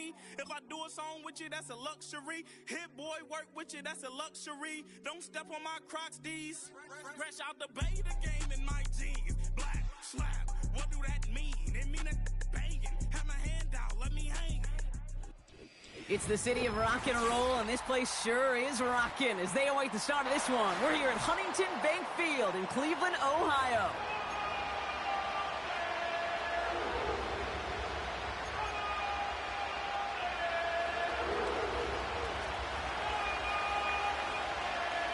me. If I do a song with you, that's a luxury. Hit boy, work with you, that's a luxury. Don't step on my Crocs, D's. Fresh out the bay, the game in my jeans. Black, slap, what do that mean? It mean a banging. Have my hand out, let me hang. It's the city of rock and roll, and this place sure is rocking as they await the start of this one. We're here at Huntington Bank Field in Cleveland, Ohio.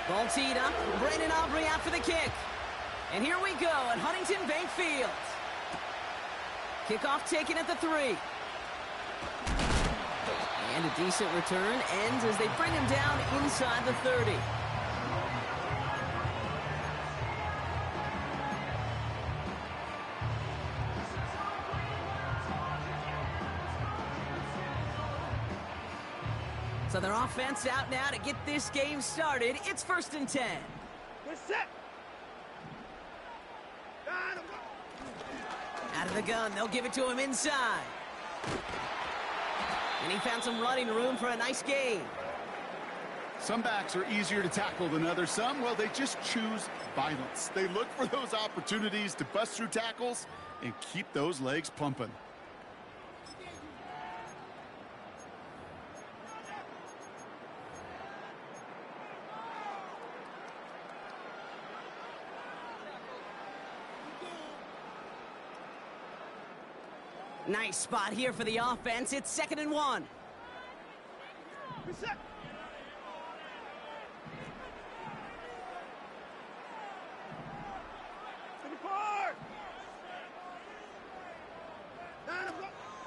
Ball teed up, Brandon Aubrey out for the kick. And here we go at Huntington Bank Field. Kickoff taken at the 3. And a decent return ends as they bring him down inside the 30. So their offense out now to get this game started. It's 1st and 10. We're set. Out of the gun, they'll give it to him inside. And he found some running room for a nice gain. Some backs are easier to tackle than others. Some, well, they just choose violence. They look for those opportunities to bust through tackles and keep those legs pumping. Nice spot here for the offense. It's 2nd and 1. Reset.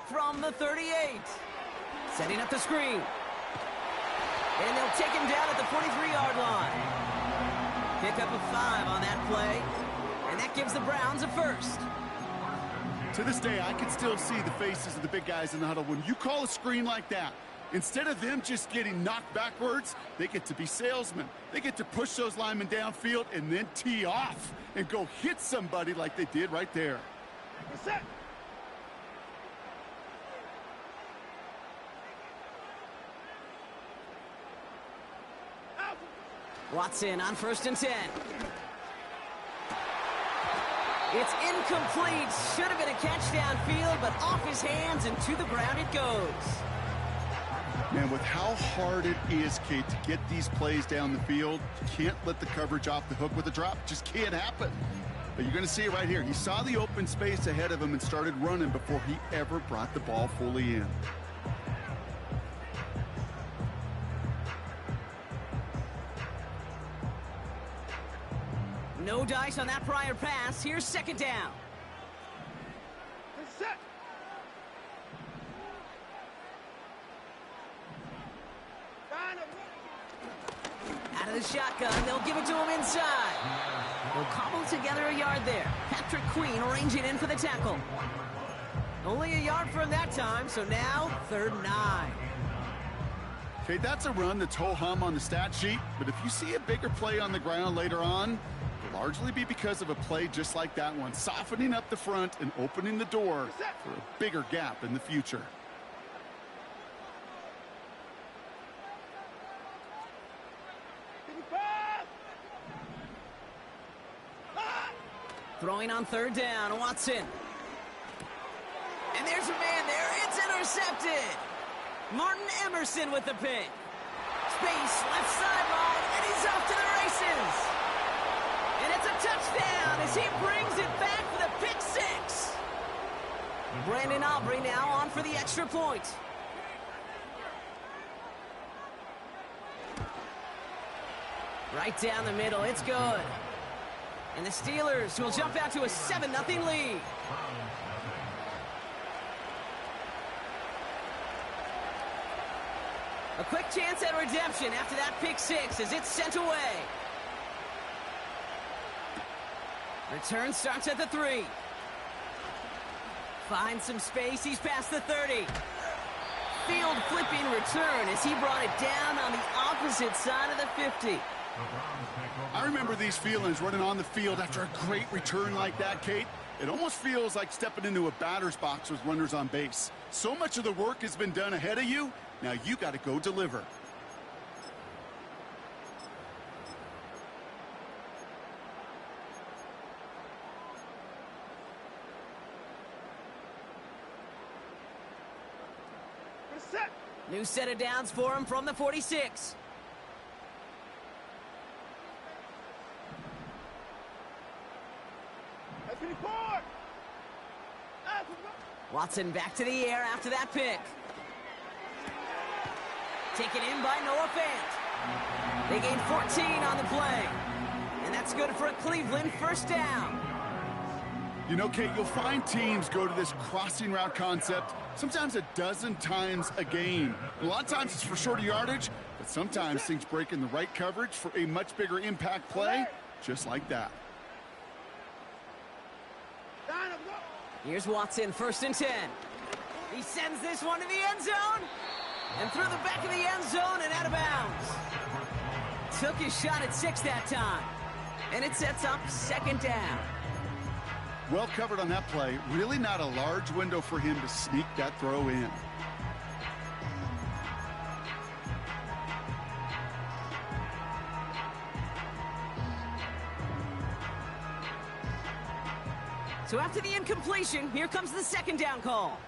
From the 38. Setting up the screen. And they'll take him down at the 43-yard line. Pick up a 5 on that play. And that gives the Browns a first. To this day, I can still see the faces of the big guys in the huddle. When you call a screen like that, instead of them just getting knocked backwards, they get to be salesmen. They get to push those linemen downfield and then tee off and go hit somebody like they did right there. Set. Watson on 1st and 10. It's incomplete. Should have been a catch downfield, but off his hands and to the ground it goes. Man, with how hard it is, Kate, to get these plays down the field, you can't let the coverage off the hook with a drop. Just can't happen. But you're going to see it right here. He saw the open space ahead of him and started running before he ever brought the ball fully in. No dice on that prior pass. Here's 2nd down. Set. Out of the shotgun, they'll give it to him inside. They'll cobble together a yard there. Patrick Queen arranging in for the tackle. Only a yard from that time, so now 3rd and 9. Okay, that's a run that's ho-hum on the stat sheet, but if you see a bigger play on the ground later on, it'll largely be because of a play just like that one, softening up the front and opening the door for a bigger gap in the future. Throwing on 3rd down, Watson. And there's a man there. It's intercepted. Martin Emerson with the pick. Space, left sideline, and he's off to the races. And it's a touchdown as he brings it back for the pick 6. Brandon Aubrey now on for the extra point. Right down the middle, it's good. And the Steelers will jump out to a 7-0 lead. A quick chance at redemption after that pick 6 as it's sent away. Return starts at the 3. Finds some space, he's past the 30. Field flipping return as he brought it down on the opposite side of the 50. I remember these feelings running on the field after a great return like that, Kate. It almost feels like stepping into a batter's box with runners on base. So much of the work has been done ahead of you. Now you got to go deliver. Set. New set of downs for him from the 46. That's 24. Watson back to the air after that pick. Taken in by Noah Fant. They gained 14 on the play. And that's good for a Cleveland first down. You know, Kate, you'll find teams go to this crossing route concept sometimes a dozen times a game. And a lot of times it's for shorter yardage, but sometimes things break in the right coverage for a much bigger impact play, just like that. Here's Watson, 1st and 10. He sends this one to the end zone. And through the back of the end zone and out of bounds. Took his shot at 6 that time. And it sets up 2nd down. Well covered on that play. Really not a large window for him to sneak that throw in. So after the incompletion, here comes the 2nd down call.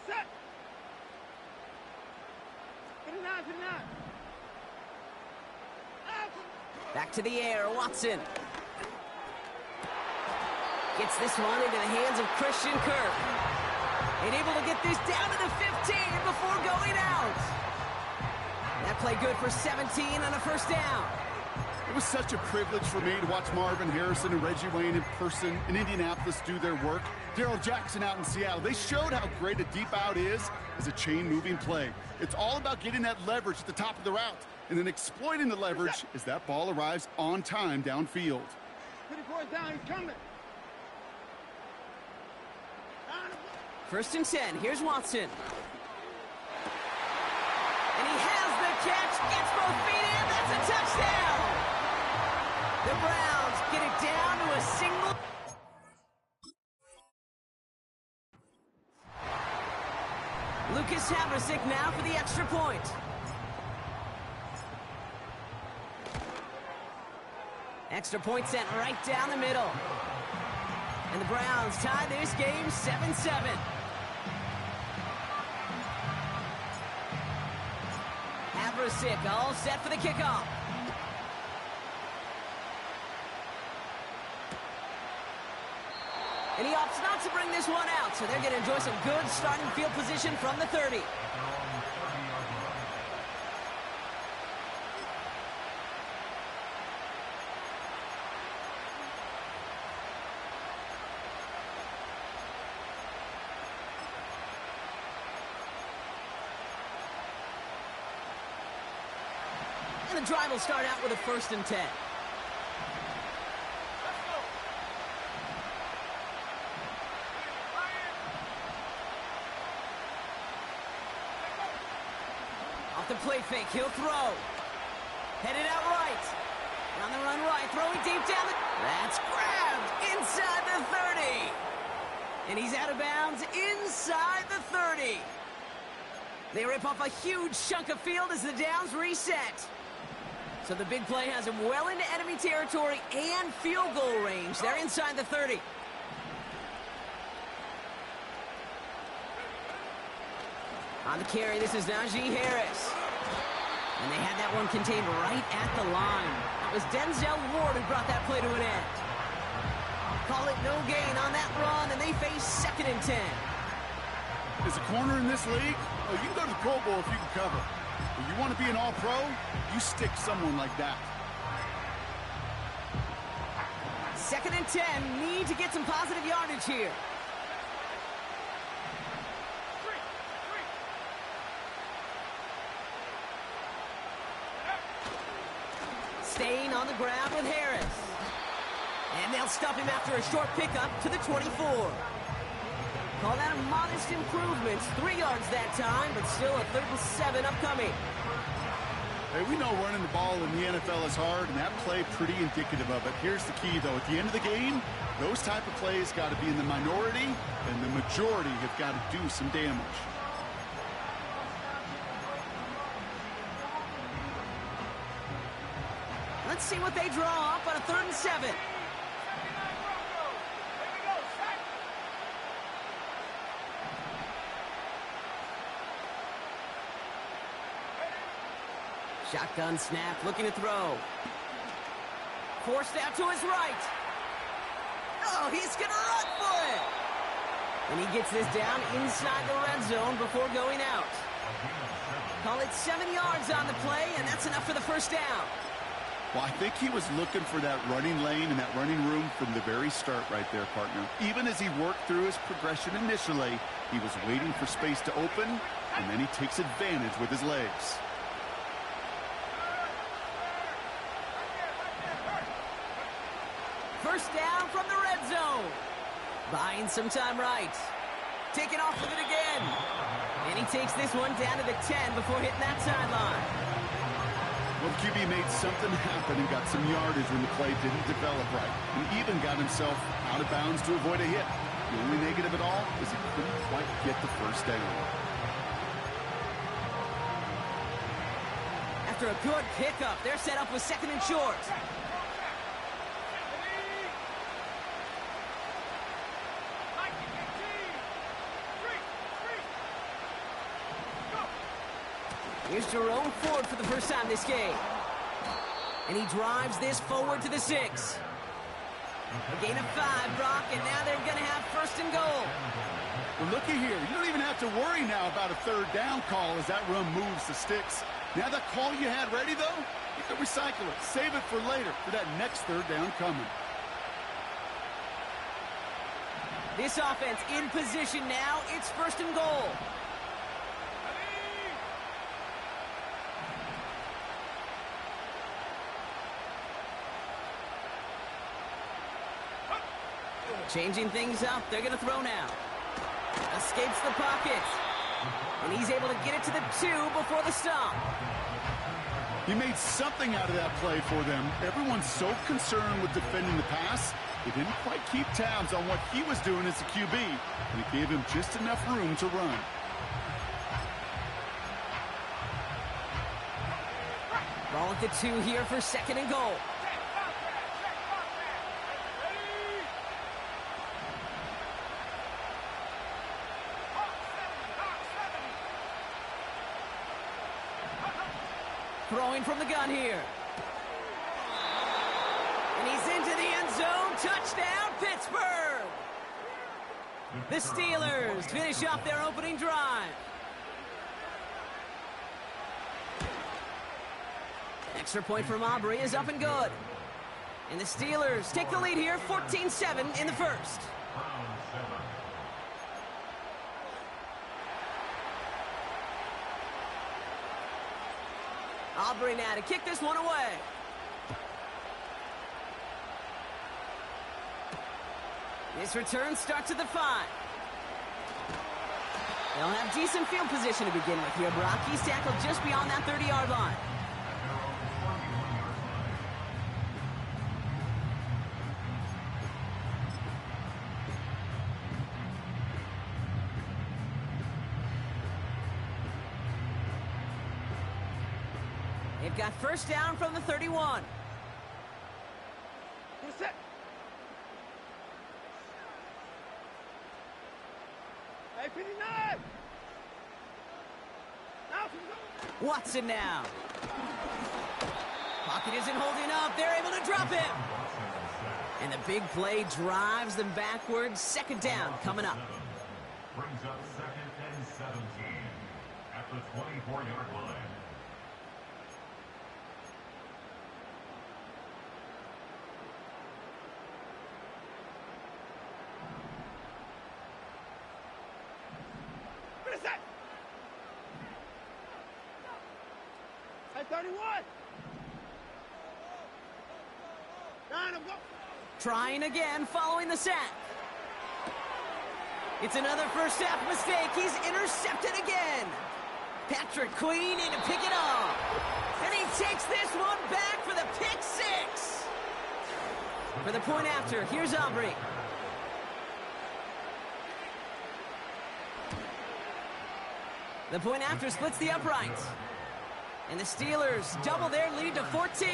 Set. 59. Back to the air, Watson. Gets this one into the hands of Christian Kirk. And able to get this down to the 15 before going out. That play good for 17 on a 1st down. It was such a privilege for me to watch Marvin Harrison and Reggie Wayne in person in Indianapolis do their work. Darrell Jackson out in Seattle. They showed how great a deep out is as a chain-moving play. It's all about getting that leverage at the top of the route and then exploiting the leverage as that ball arrives on time downfield. 24 down, he's coming. 1st and 10, here's Watson. And he has the catch, gets both feet in, that's a touchdown! The Browns get it down to a single. Lucas Haversick now for the extra point. Extra point sent right down the middle. And the Browns tie this game 7-7. Haversick all set for the kickoff. And he opts not to bring this one out, so they're going to enjoy some good starting field position from the 30. And the drive will start out with a 1st and 10. Off the play fake, he'll throw. Headed out right. On the run right, throwing deep down the... That's grabbed inside the 30. And he's out of bounds inside the 30. They rip off a huge chunk of field as the downs reset. So the big play has him well into enemy territory and field goal range. They're inside the 30. On the carry, this is Najee Harris. And they had that one contained right at the line. It was Denzel Ward who brought that play to an end. Call it no gain on that run, and they face 2nd and 10. As a corner in this league, oh, you can go to the Pro Bowl if you can cover. If you want to be an all-pro, you stick someone like that. 2nd and 10, need to get some positive yardage here. Staying on the ground with Harris. And they'll stop him after a short pickup to the 24. Call that a modest improvement. 3 yards that time, but still a 3rd and 7 upcoming. Hey, we know running the ball in the NFL is hard, and that play pretty indicative of it. Here's the key, though. At the end of the game, those type of plays got to be in the minority, and the majority have got to do some damage. Let's see what they draw up on a 3rd and 7. Shotgun snap, looking to throw. Forced out to his right. Oh, he's going to run for it. And he gets this down inside the red zone before going out. Call it 7 yards on the play, and that's enough for the first down. Well, I think he was looking for that running lane and that running room from the very start right there, partner. Even as he worked through his progression initially, he was waiting for space to open, and then he takes advantage with his legs. First down from the red zone. Buying some time right. Taking off with it again. And he takes this one down to the 10 before hitting that sideline. Well, QB made something happen and got some yardage when the play didn't develop right. And even got himself out of bounds to avoid a hit. The only negative at all is he couldn't quite get the first down. After a good pickup, they're set up with 2nd and short. Here's Jerome Ford for the first time this game. And he drives this forward to the 6. A gain of 5, Brock, and now they're going to have 1st and goal. Well, looky here. You don't even have to worry now about a 3rd down call as that run moves the sticks. Now that call you had ready, though, you can recycle it. Save it for later for that next 3rd down coming. This offense in position now. It's 1st and goal. Changing things up. They're going to throw now. Escapes the pocket. And he's able to get it to the 2 before the stop. He made something out of that play for them. Everyone's so concerned with defending the pass, they didn't quite keep tabs on what he was doing as a QB. And it gave him just enough room to run. Ball at the 2 here for 2nd and goal. Throwing from the gun here. And he's into the end zone. Touchdown, Pittsburgh! The Steelers finish off their opening drive. Extra point from Aubrey is up and good. And the Steelers take the lead here, 14-7 in the first. Aubrey now to kick this one away. This return starts at the 5. They'll have decent field position to begin with here, Brock. He's tackled just beyond that 30-yard line. They've got first down from the 31. Who's set? Hey, 59! Now, Watson now. Pocket isn't holding up. They're able to drop him. And the big play drives them backwards. 2nd down coming up. Brings up 2nd and 17 at the 24-yard line. Hey, 31! 9, I'm going. Trying again following the sack. It's another first half mistake. He's intercepted again. Patrick Queen in to pick it off. And he takes this one back for the pick six. For the point after, here's Aubrey. The point after splits the uprights. And the Steelers double their lead to 14.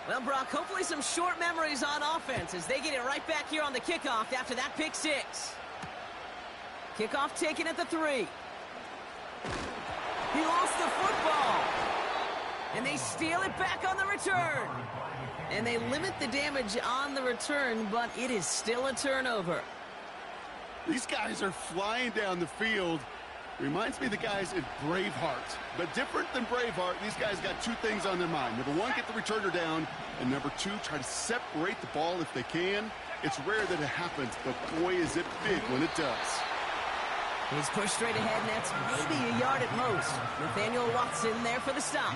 Well, Brock, hopefully some short memories on offense as they get it right back here on the kickoff after that pick six. Kickoff taken at the 3. He lost the football. And they steal it back on the return. And they limit the damage on the return, but it is still a turnover. These guys are flying down the field. Reminds me of the guys at Braveheart. But different than Braveheart, these guys got two things on their mind. Number one, get the returner down. And number two, try to separate the ball if they can. It's rare that it happens, but boy, is it big when it does. He's pushed straight ahead, and that's maybe a yard at most. Nathaniel Watson there for the stop.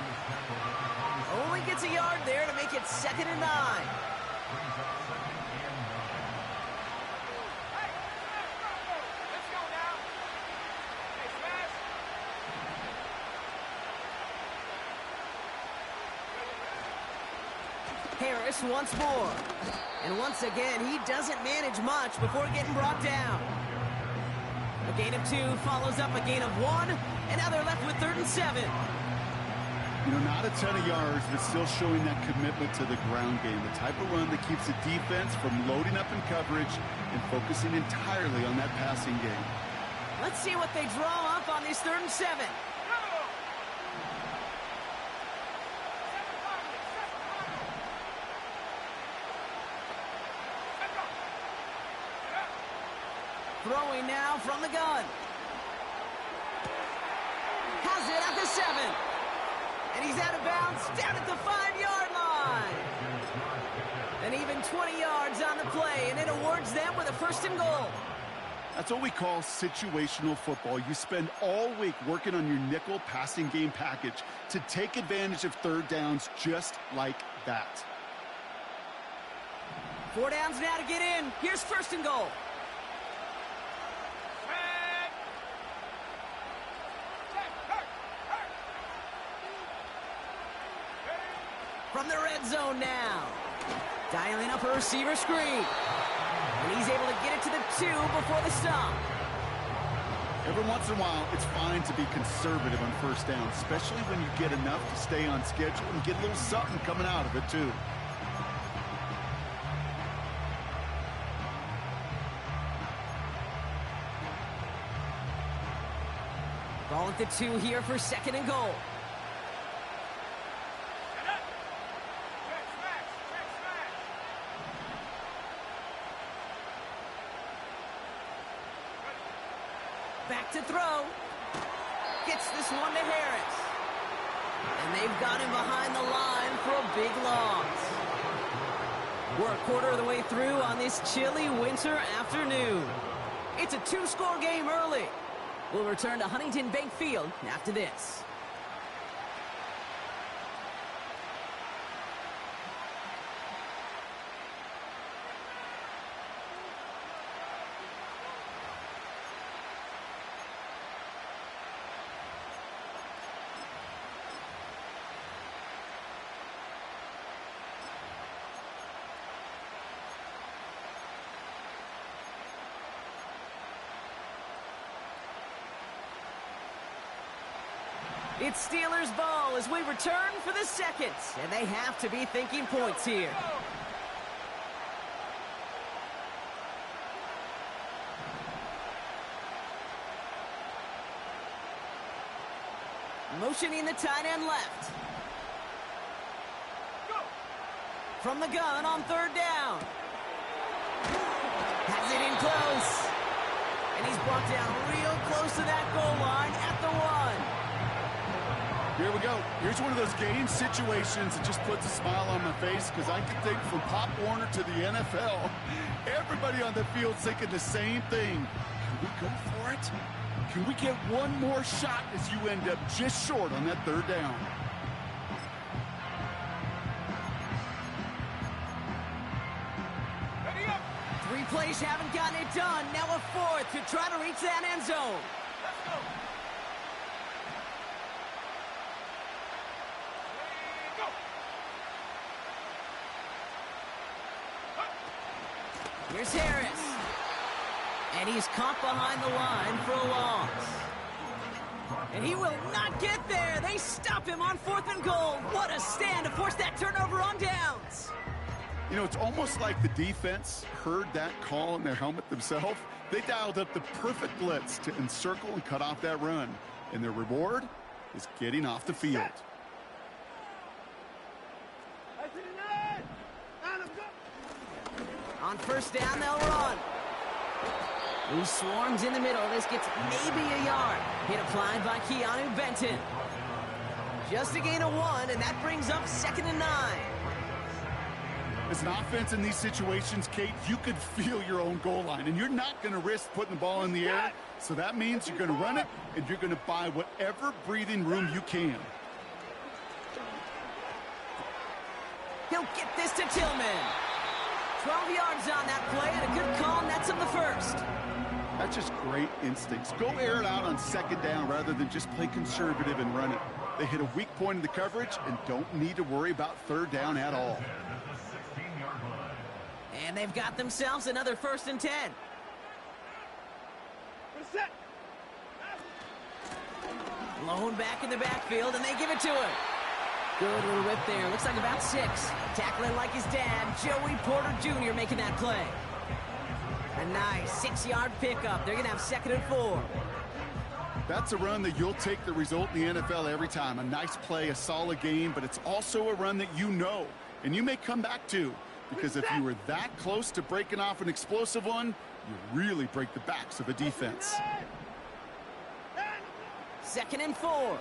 Only gets a yard there to make it 2nd and 9. Harris once more. And once again, he doesn't manage much before getting brought down. A gain of 2 follows up a gain of 1, and now they're left with 3rd and 7. You know, not a ton of yards, but still showing that commitment to the ground game. The type of run that keeps the defense from loading up in coverage and focusing entirely on that passing game. Let's see what they draw up on these 3rd and 7. Throwing now from the gun. Has it at the 7. And he's out of bounds down at the 5-yard line. And even 20 yards on the play, and it awards them with a 1st and goal. That's what we call situational football. You spend all week working on your nickel passing game package to take advantage of 3rd downs just like that. 4 downs now to get in. Here's 1st and goal. From the red zone now. Dialing up a receiver screen. And he's able to get it to the 2 before the stop. Every once in a while, it's fine to be conservative on 1st down, especially when you get enough to stay on schedule and get a little something coming out of it, too. Ball at the 2 here for 2nd and goal. Back to throw. Gets this one to Harris. And they've got him behind the line for a big loss. We're a quarter of the way through on this chilly winter afternoon. It's a 2-score game early. We'll return to Huntington Bank Field after this. It's Steelers ball as we return for the 2nd, and they have to be thinking points here. Motioning the tight end left. From the gun on 3rd down. Has it in close. And he's brought down real close to that goal line at the 1. Here we go. Here's one of those game situations that just puts a smile on my face because I can think from Pop Warner to the NFL. Everybody on the field thinking the same thing. Can we go for it? Can we get one more shot as you end up just short on that 3rd down? plays haven't gotten it done. Now a fourth to try to reach that end zone. Let's go. Here's Harris. And he's caught behind the line for a loss. And he will not get there. They stop him on 4th and goal. What a stand to force that turnover on downs. You know, it's almost like the defense heard that call in their helmet themselves. They dialed up the perfect blitz to encircle and cut off that run. And their reward is getting off the field. On 1st down, they'll run. Who swarms in the middle. This gets maybe a yard. Hit applied by Keanu Benton. Just a gain of 1, and that brings up 2nd and 9. As an offense in these situations, Kate, you could feel your own goal line, and you're not going to risk putting the ball in the air. So that means you're going to run it, and you're going to buy whatever breathing room you can. He'll get this to Tillman. 12 yards on that play, and a good call nets him the first. That's just great instincts. Go air it out on 2nd down rather than just play conservative and run it. They hit a weak point in the coverage and don't need to worry about 3rd down at all. And they've got themselves another 1st and 10. Set. Blown back in the backfield, and they give it to him. Good little whip there. Looks like about 6. Tackling like his dad, Joey Porter Jr. making that play. A nice 6-yard pickup. They're going to have 2nd and 4. That's a run that you'll take the result in the NFL every time. A nice play, a solid game, but it's also a run that you know, and you may come back to. Because if you were that close to breaking off an explosive one, you really break the backs of a defense. 2nd and 4.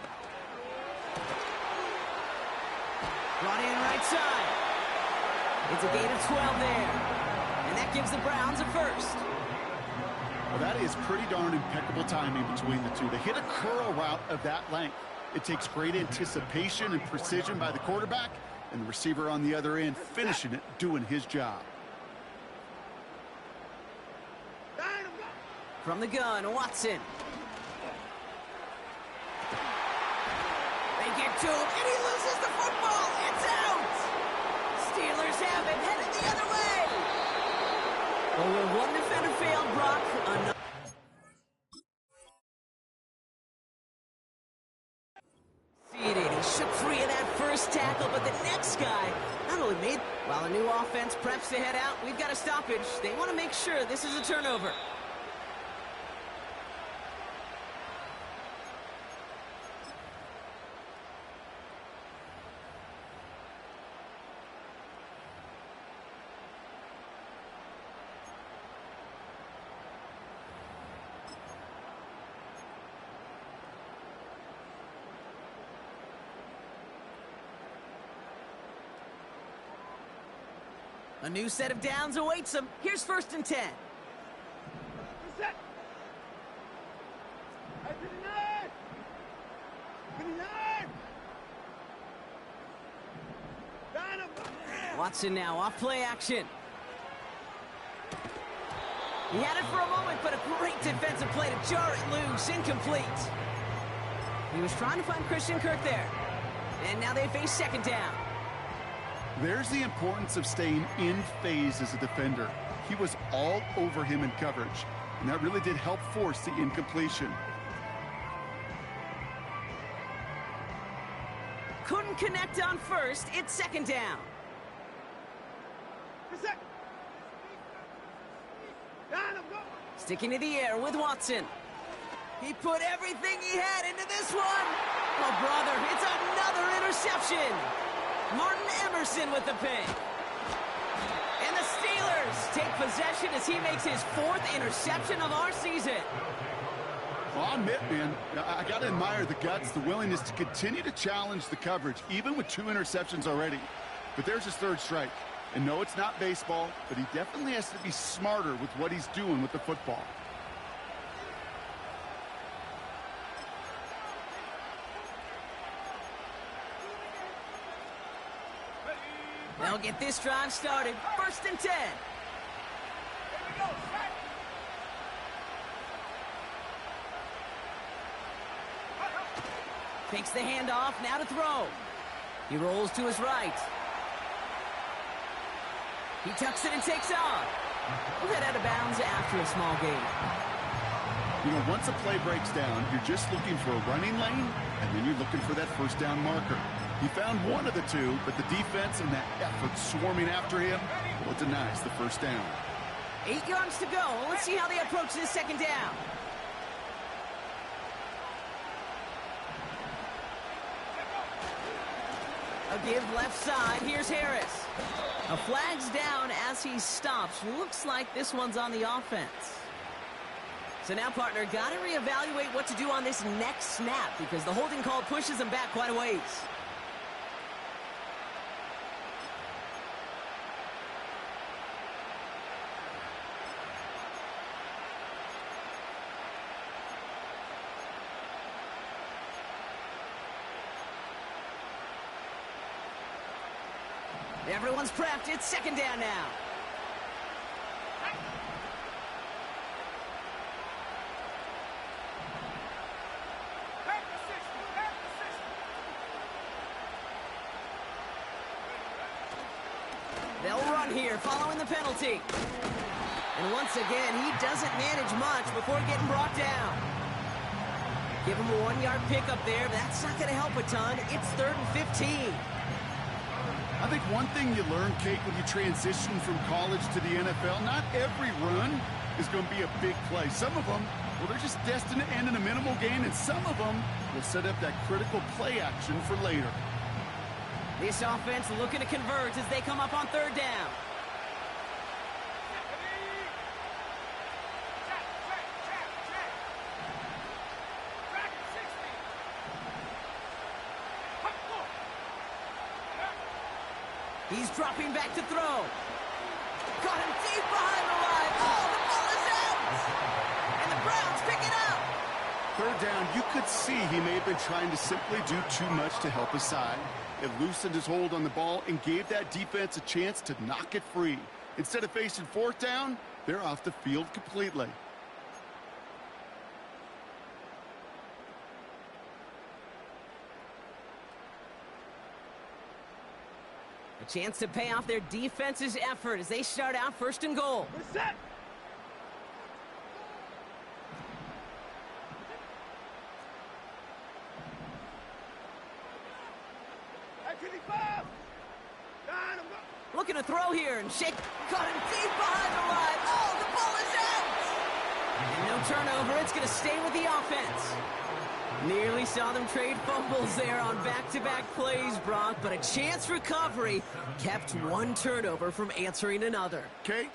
Brought in right side. It's a gain of 12 there. And that gives the Browns a 1st. Well, that is pretty darn impeccable timing between the two. They hit a curl route of that length. It takes great anticipation and precision by the quarterback, and the receiver on the other end finishing it, doing his job. From the gun, Watson. They get to him, and he loses the football. It's out. Steelers have it, headed the other way. Well, where one defender failed, Brock, another. He shook free of that first tackle, but the next guy not only made. While a new offense preps to head out, we've got a stoppage. They want to make sure this is a turnover. A new set of downs awaits them. Here's 1st and 10. Set. 59. Watson now off play action. He had it for a moment, but a great defensive play to jar it loose. Incomplete. He was trying to find Christian Kirk there. And now they face 2nd down. There's the importance of staying in phase as a defender. He was all over him in coverage, and that really did help force the incompletion. Couldn't connect on 1st. It's 2nd down. Sticking to the air with Watson. He put everything he had into this one. Oh, brother, it's another interception. Martin Emerson with the pick. And the Steelers take possession as he makes his 4th interception of our season. Well, I'll admit, man, I got to admire the guts, the willingness to continue to challenge the coverage, even with 2 interceptions already. But there's his 3rd strike. And no, it's not baseball, but he definitely has to be smarter with what he's doing with the football. They'll get this drive started. 1st and 10. Takes the handoff, now to throw. He rolls to his right. He tucks it and takes off. We'll head out of bounds after a small gain. You know, once a play breaks down, you're just looking for a running lane, and then you're looking for that first down marker. He found one of the two, but the defense and that effort swarming after him, well, it denies the first down. 8 yards to go. Let's see how they approach this second down. A give left side. Here's Harris. A flag's down as he stops. Looks like this one's on the offense. So now, partner, got to reevaluate what to do on this next snap because the holding call pushes him back quite a ways. Everyone's prepped. It's second down now. They'll run here following the penalty. And once again, he doesn't manage much before getting brought down. Give him a 1 yard pickup there, but that's not going to help a ton. It's 3rd and 15. I think one thing you learn, Kate, when you transition from college to the NFL, not every run is going to be a big play. Some of them, well, they're just destined to end in a minimal gain, and some of them will set up that critical play action for later. This offense looking to convert as they come up on third down. He's dropping back to throw. Got him deep behind the line. Oh, the ball is out! And the Browns pick it up. Third down, you could see he may have been trying to simply do too much to help his side. It loosened his hold on the ball and gave that defense a chance to knock it free. Instead of facing fourth down, they're off the field completely. A chance to pay off their defense's effort as they start out 1st and goal. Set. Looking to throw here and shake. Got him deep behind the line. Oh, the ball is out! And no turnover. It's going to stay with the offense. Nearly saw them trade fumbles there on back-to-back plays, Brock, but a chance recovery kept one turnover from answering another. Kate,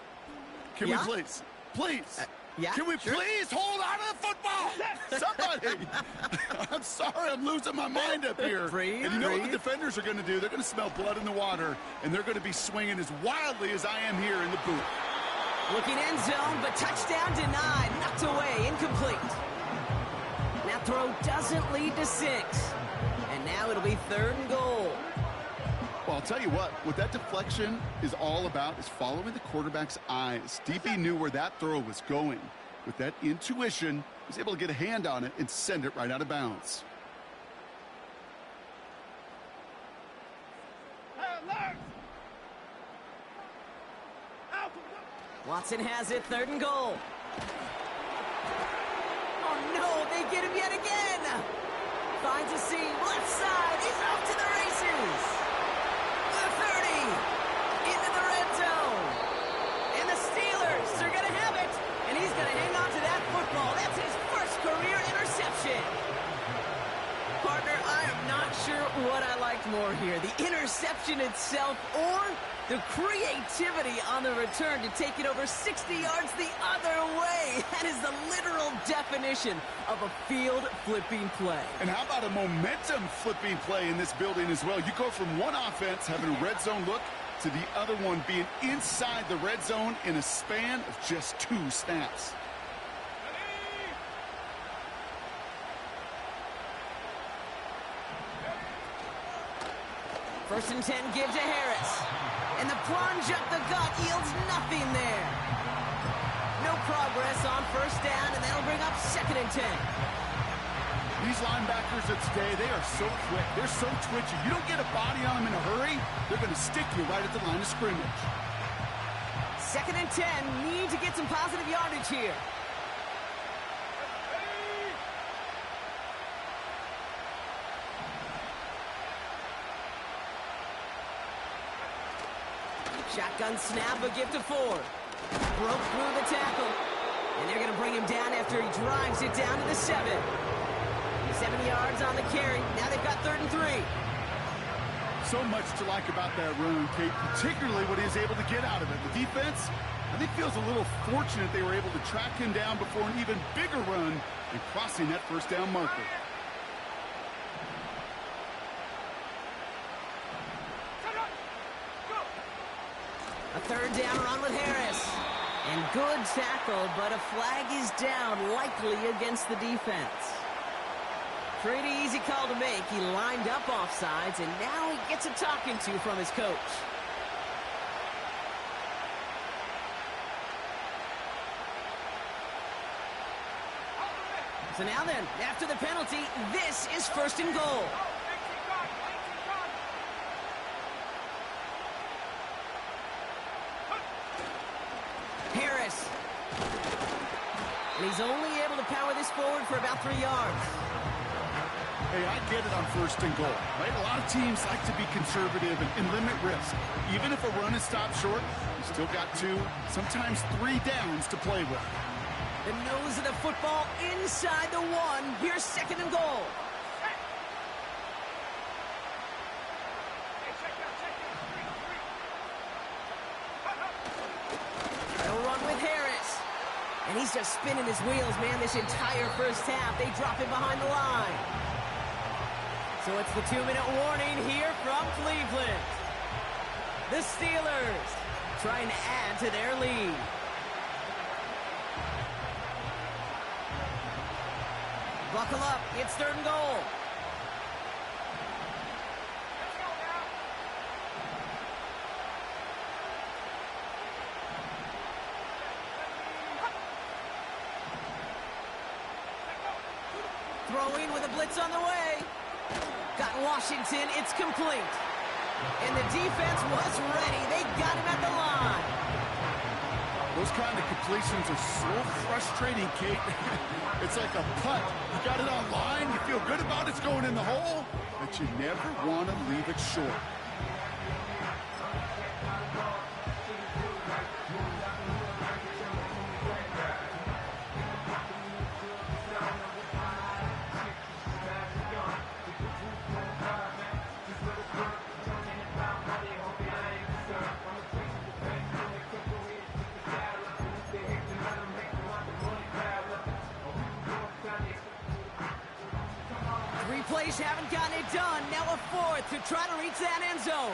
can we please? Yeah, can we sure. please hold on to the football? Somebody! I'm sorry, I'm losing my mind up here. Breathe, and you know what breathe. the defenders are going to do? They're going to smell blood in the water, and they're going to be swinging as wildly as I am here in the booth. Looking end zone, but touchdown denied. Knocked away, incomplete. That throw doesn't lead to 6. And now it'll be 3rd and goal. Well, I'll tell you what that deflection is all about is following the quarterback's eyes. DB knew where that throw was going. With that intuition, he was able to get a hand on it and send it right out of bounds. Watson has it, 3rd and goal. Oh no, they get him yet again. Finds a seam, left side, he's off to the races. The 30, into the red zone. And the Steelers are going to have it. And he's going to hang on to that football. That's his first career interception. Partner, I am not sure what I liked more here. The interception itself or the creativity on the return to take it over 60 yards the other way. That is the literal definition of a field-flipping play. And how about a momentum-flipping play in this building as well? You go from one offense having a red zone look to the other one being inside the red zone in a span of just 2 snaps. 1st and 10, give to Harris. And the plunge up the gut yields nothing there. up 2nd and 10. These linebackers of today, they are so quick. They're so twitchy. You don't get a body on them in a hurry, they're going to stick you right at the line of scrimmage. 2nd and 10. Need to get some positive yardage here. Shotgun snap, a gift to Ford. Broke through the tackle. And they're going to bring him down after he drives it down to the 7. 7 yards on the carry. Now they've got 3rd and 3. So much to like about that run, Kate, particularly what he was able to get out of it. The defense, I think, feels a little fortunate they were able to track him down before an even bigger run and crossing that 1st down marker. A 3rd down run with Harris. And good tackle, but a flag is down, likely against the defense. Pretty easy call to make. He lined up offsides, and now he gets a talking to from his coach. So now then, after the penalty, this is 1st and goal. Harris. And he's only able to power this forward for about 3 yards. Hey, I get it on 1st and goal, right? A lot of teams like to be conservative and limit risk. Even if a run is stopped short, you still got 2, sometimes 3 downs to play with. The nose of the football inside the 1. Here's 2nd and goal. They'll run with Harris. And he's just spinning his wheels, man, this entire 1st half. They drop him behind the line. So it's the 2-minute warning here from Cleveland. The Steelers trying to add to their lead. Buckle up, it's 3rd and goal. Throwing with a blitz on the way. Got Washington, it's complete. And the defense was ready. They got him at the line. Those kind of completions are so frustrating, Kate. It's like a putt. You got it on line, you feel good about it's going in the hole, but you never want to leave it short. Plays haven't gotten it done. Now a 4th to try to reach that end zone.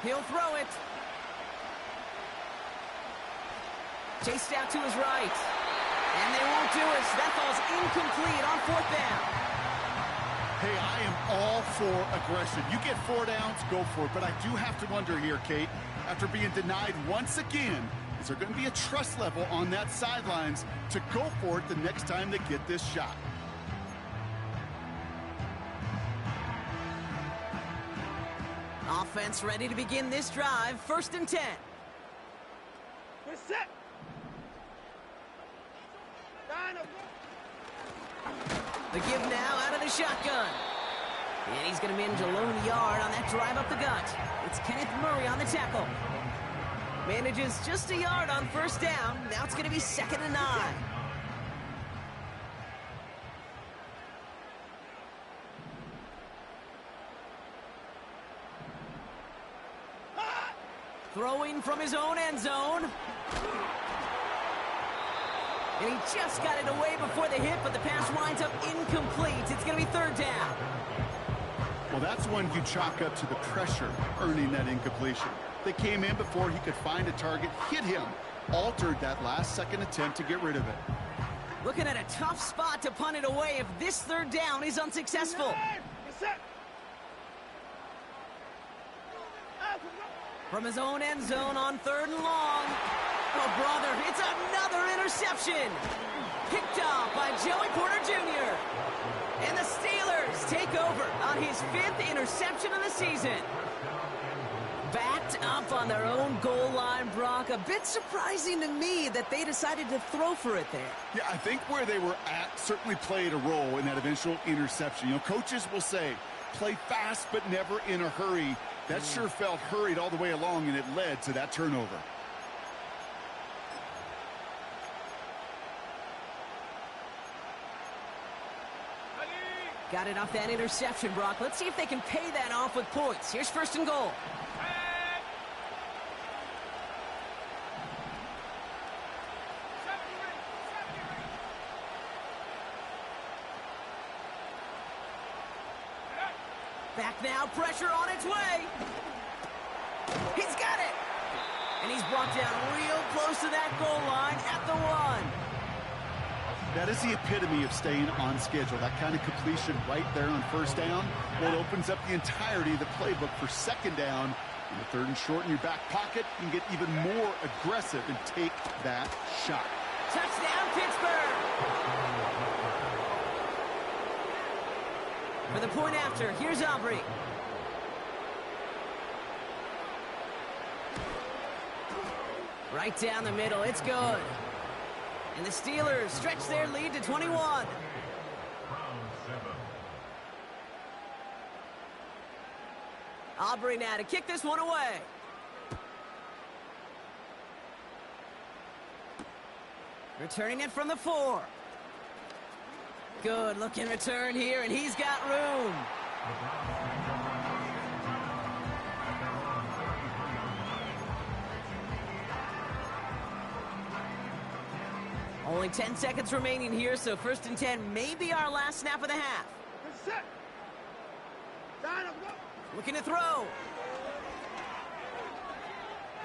He'll throw it. Chased out to his right. And they won't do it. So that falls incomplete on 4th down. Hey, I am all for aggression. You get 4 downs, go for it. But I do have to wonder here, Kate, after being denied once again, is there going to be a trust level on that sidelines to go for it the next time they get this shot? Offense ready to begin this drive. 1st and 10. We're set. The give now out of the shotgun. And he's going to manage a lone yard on that drive up the gut. It's Kenneth Murray on the tackle. Manages just a yard on 1st down. Now it's going to be 2nd and 9. Throwing from his own end zone. And he just got it away before the hit, but the pass winds up incomplete. It's going to be 3rd down. Well, that's one you chalk up to the pressure earning that incompletion. They came in before he could find a target, hit him, altered that last second attempt to get rid of it. Looking at a tough spot to punt it away if this third down is unsuccessful. Get set. From his own end zone on 3rd and long. Oh, brother, it's another interception. Picked off by Joey Porter Jr. And the Steelers take over on his 5th interception of the season. Backed up on their own goal line, Brock. A bit surprising to me that they decided to throw for it there. Yeah, I think where they were at certainly played a role in that eventual interception. You know, coaches will say, play fast but never in a hurry. That sure felt hurried all the way along, and it led to that turnover. Got it off that interception, Brock. Let's see if they can pay that off with points. Here's 1st and goal. Back now, pressure on its way. He's got it. And he's brought down real close to that goal line at the 1. That is the epitome of staying on schedule. That kind of completion right there on 1st down. Well, it opens up the entirety of the playbook for 2nd down. In the 3rd and short in your back pocket, you can get even more aggressive and take that shot. Touchdown, Pittsburgh. For the point after, here's Aubrey. Right down the middle, it's good. And the Steelers stretch their lead to 21. Aubrey now to kick this one away. Returning it from the 4. Good looking return here, and he's got room. Only 10 seconds remaining here, so 1st and 10 may be our last snap of the half. Get set. Line up, go. Looking to throw.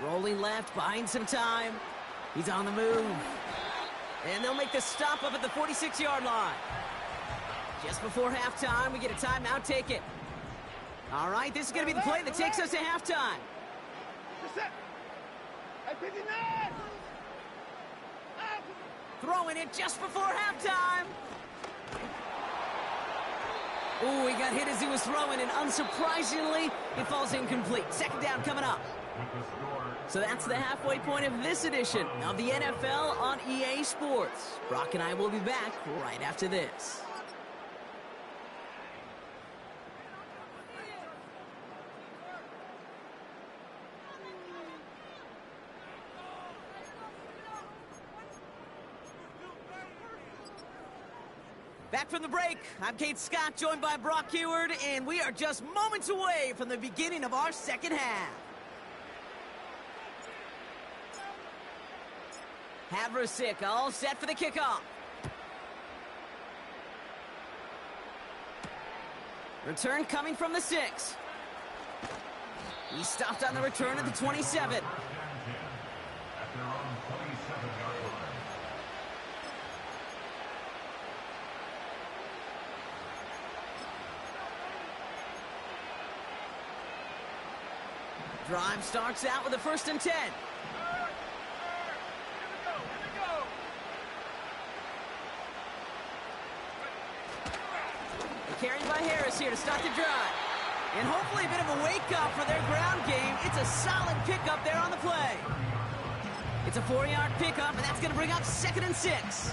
Rolling left, buying some time. He's on the move. And they'll make the stop up at the 46-yard line. Just before halftime, we get a timeout. Take it. All right, this is going to be the play that takes us to halftime. Get set. Hey, 59. Throwing it just before halftime. Ooh, he got hit as he was throwing, and unsurprisingly, it falls incomplete. 2nd down coming up. So that's the halfway point of this edition of the NFL on EA Sports. Brock and I will be back right after this. Back from the break, I'm Kate Scott, joined by Brock Heward, and we are just moments away from the beginning of our 2nd half. Havrasik all set for the kickoff. Return coming from the 6. He stopped on the return at the 27. Drive starts out with a 1st and 10. Carried by Harris here to start the drive. And hopefully a bit of a wake-up for their ground game. It's a solid pickup there on the play. It's a 4-yard pickup, and that's going to bring up 2nd and 6.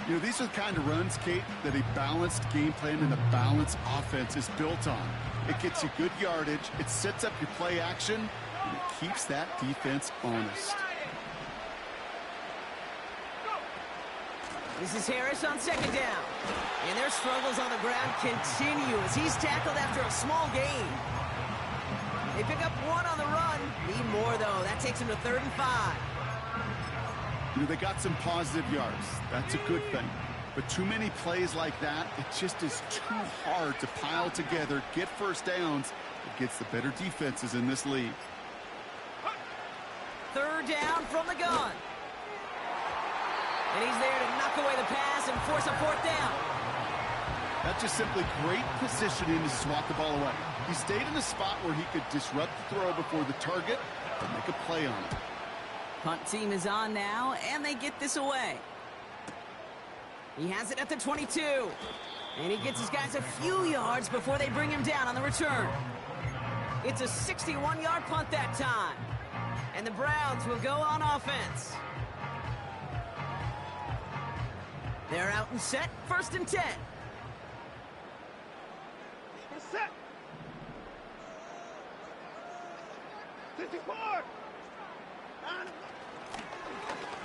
You know, these are the kind of runs, Kate, that a balanced game plan and a balanced offense is built on. It gets you good yardage, it sets up your play action, and it keeps that defense honest. This is Harris on 2nd down. And their struggles on the ground continue as he's tackled after a small gain. They pick up 1 on the run. Need more, though. That takes them to 3rd and 5. You know, they got some positive yards. That's a good thing. But too many plays like that, it just is too hard to pile together, get 1st downs against the better defenses in this league. 3rd down from the gun. And he's there to knock away the pass and force a fourth down. That's just simply great positioning to swat the ball away. He stayed in a spot where he could disrupt the throw before the target and make a play on it. Punt team is on now, and they get this away. He has it at the 22. And he gets his guys a few yards before they bring him down on the return. It's a 61-yard punt that time. And the Browns will go on offense. They're out and set, 1st and 10. Set. 54.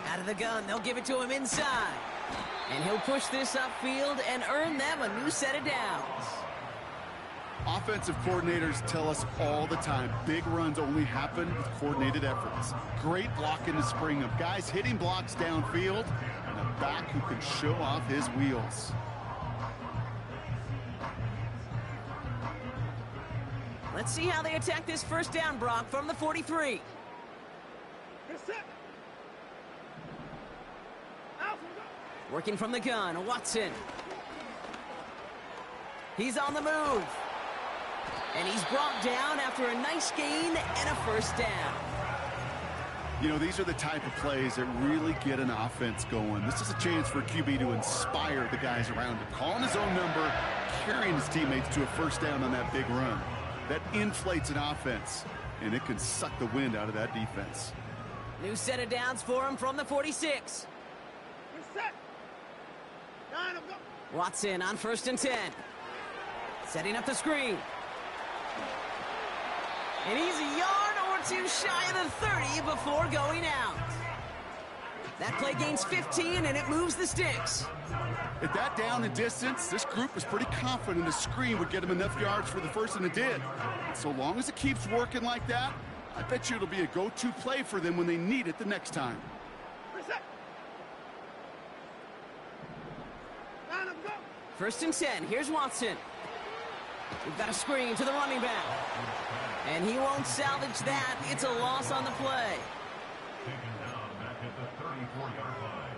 Out of the gun, they'll give it to him inside. And he'll push this upfield and earn them a new set of downs. Offensive coordinators tell us all the time, big runs only happen with coordinated efforts. Great blocking to spring them. Guys hitting blocks downfield, and a back who can show off his wheels. Let's see how they attack this 1st down, Brock, from the 43. Working from the gun, Watson. He's on the move. And he's brought down after a nice gain and a 1st down. You know, these are the type of plays that really get an offense going. This is a chance for a QB to inspire the guys around him. Calling his own number, carrying his teammates to a 1st down on that big run. That inflates an offense, and it can suck the wind out of that defense. New set of downs for him from the 46. Watson on 1st and 10. Setting up the screen. And he's a yard or two shy of the 30 before going out. That play gains 15, and it moves the sticks. At that down and distance, this group was pretty confident the screen would get him enough yards for the 1st, and it did. And so long as it keeps working like that, I bet you it'll be a go-to play for them when they need it the next time. 1st and 10. Here's Watson. We've got a screen to the running back. And he won't salvage that. It's a loss on the play. Taken down back at the 34-yard line.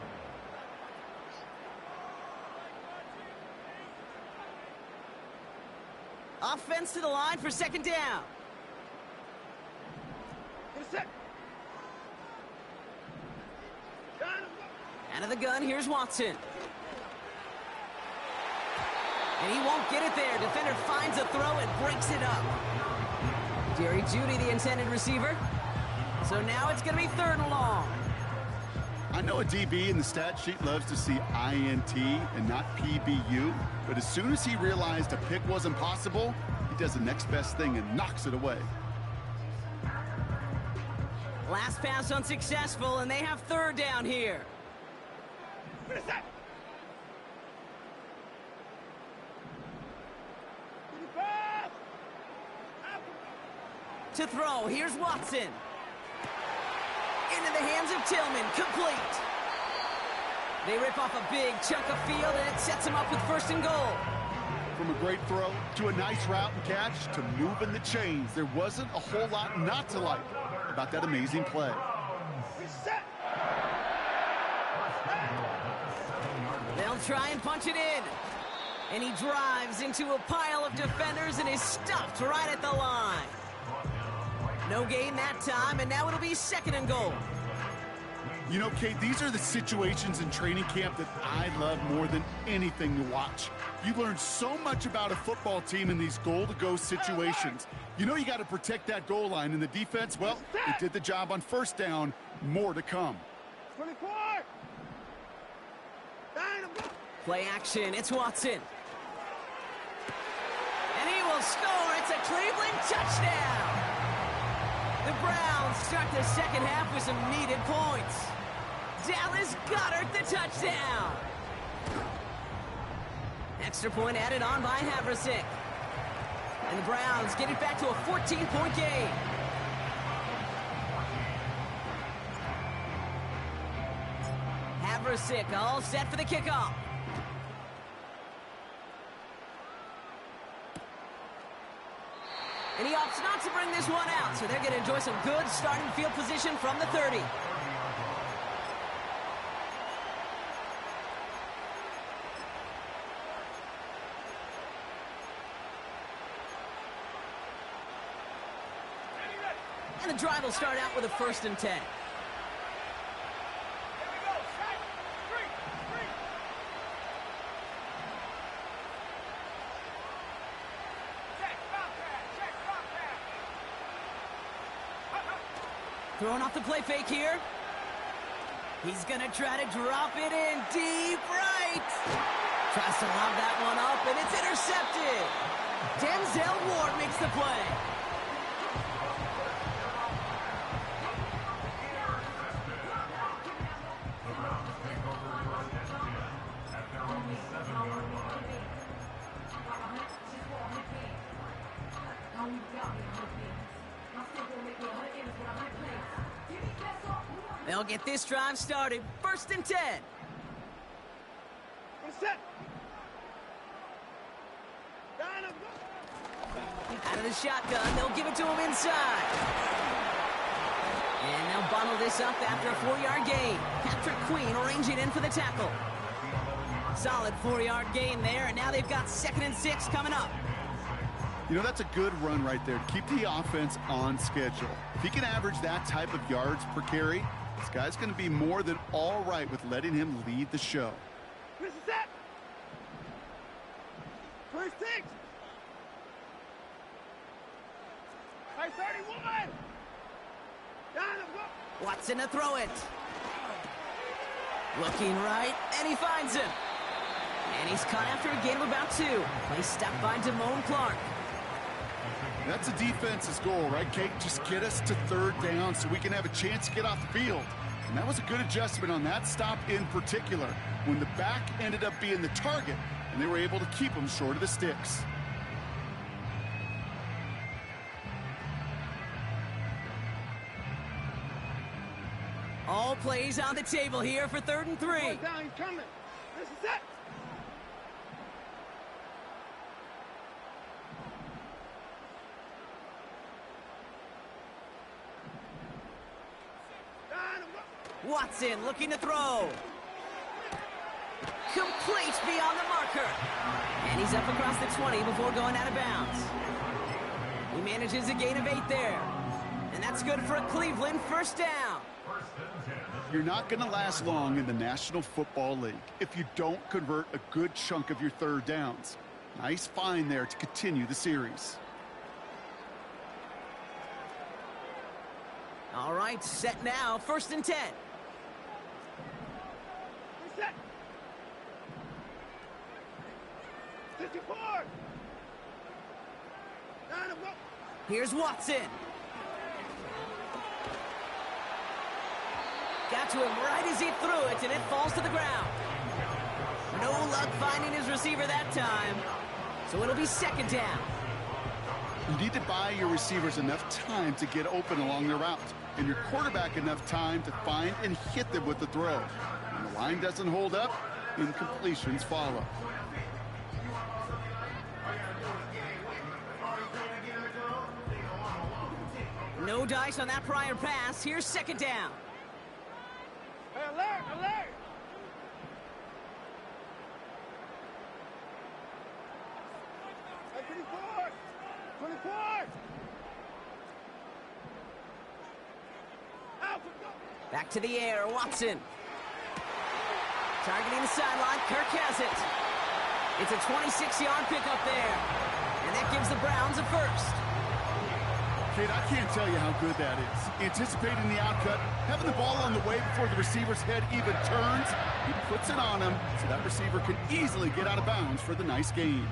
Offense to the line for 2nd down. Out of the gun, here's Watson. And he won't get it there. Defender finds a throw and breaks it up. Jerry Jeudy, the intended receiver. So now it's going to be 3rd and long. I know a DB in the stat sheet loves to see INT and not PBU, but as soon as he realized a pick wasn't possible, he does the next best thing and knocks it away. Last pass unsuccessful, and they have 3rd down here. To throw, here's Watson. Into the hands of Tillman, complete. They rip off a big chunk of field, and it sets them up with 1st and goal. From a great throw to a nice route and catch to moving the chains, there wasn't a whole lot not to like about that amazing play. They'll try and punch it in. And he drives into a pile of defenders and is stopped right at the line. No gain that time, and now it'll be 2nd and goal. You know, Kate, these are the situations in training camp that I love more than anything to watch. You learn so much about a football team in these goal-to-go situations. You know you got to protect that goal line, and the defense, well, it did the job on 1st down. More to come. 24. Play action, it's Watson. And he will score. It's a Cleveland touchdown. The Browns start the 2nd half with some needed points. Dallas Goedert the touchdown. Extra point added on by Haversick. And the Browns get it back to a 14-point game. Haversick all set for the kickoff. And he opts not to bring this one out, so they're going to enjoy some good starting field position from the 30. And the drive will start out with a 1st and 10. Throwing off the play fake here. He's going to try to drop it in deep right. Tries to lob that one up, and it's intercepted. Denzel Ward makes the play. They'll get this drive started. 1st and 10. Set. Out of the shotgun, they'll give it to him inside. And they'll bundle this up after a 4-yard gain. Patrick Queen arranging in for the tackle. Solid 4-yard gain there, and now they've got 2nd and 6 coming up. You know, that's a good run right there to keep the offense on schedule. If he can average that type of yards per carry, this guy's going to be more than all right with letting him lead the show. This is set. 26. By 31. Down and go. Watson to throw it. Looking right, and he finds him. And he's caught after a gain of about 2. Play stopped by Damone Clark. That's a defense's goal, right, Kate? Just get us to 3rd down so we can have a chance to get off the field. And that was a good adjustment on that stop in particular, when the back ended up being the target, and they were able to keep him short of the sticks. All plays on the table here for 3rd and 3. Down, he's coming. This is it. Watson looking to throw. Complete beyond the marker. And he's up across the 20 before going out of bounds. He manages a gain of 8 there. And that's good for a Cleveland 1st down. You're not going to last long in the National Football League if you don't convert a good chunk of your 3rd downs. Nice find there to continue the series. All right, set now. 1st and 10. Set. 54. Down and go. Here's Watson. Got to him right as he threw it, and it falls to the ground. No luck finding his receiver that time. So it'll be 2nd down. You need to buy your receivers enough time to get open along their route, and your quarterback enough time to find and hit them with the throw. When the line doesn't hold up, incompletions follow. No dice on that prior pass. Here's 2nd down. Hey, alert, alert. Hey, 24. 24. Out, go. Back to the air, Watson. Targeting the sideline, Kirk has it. It's a 26-yard pickup there. And that gives the Browns a 1st. Kate, I can't tell you how good that is. Anticipating the outcut, having the ball on the way before the receiver's head even turns. He puts it on him so that receiver can easily get out of bounds for the nice gain.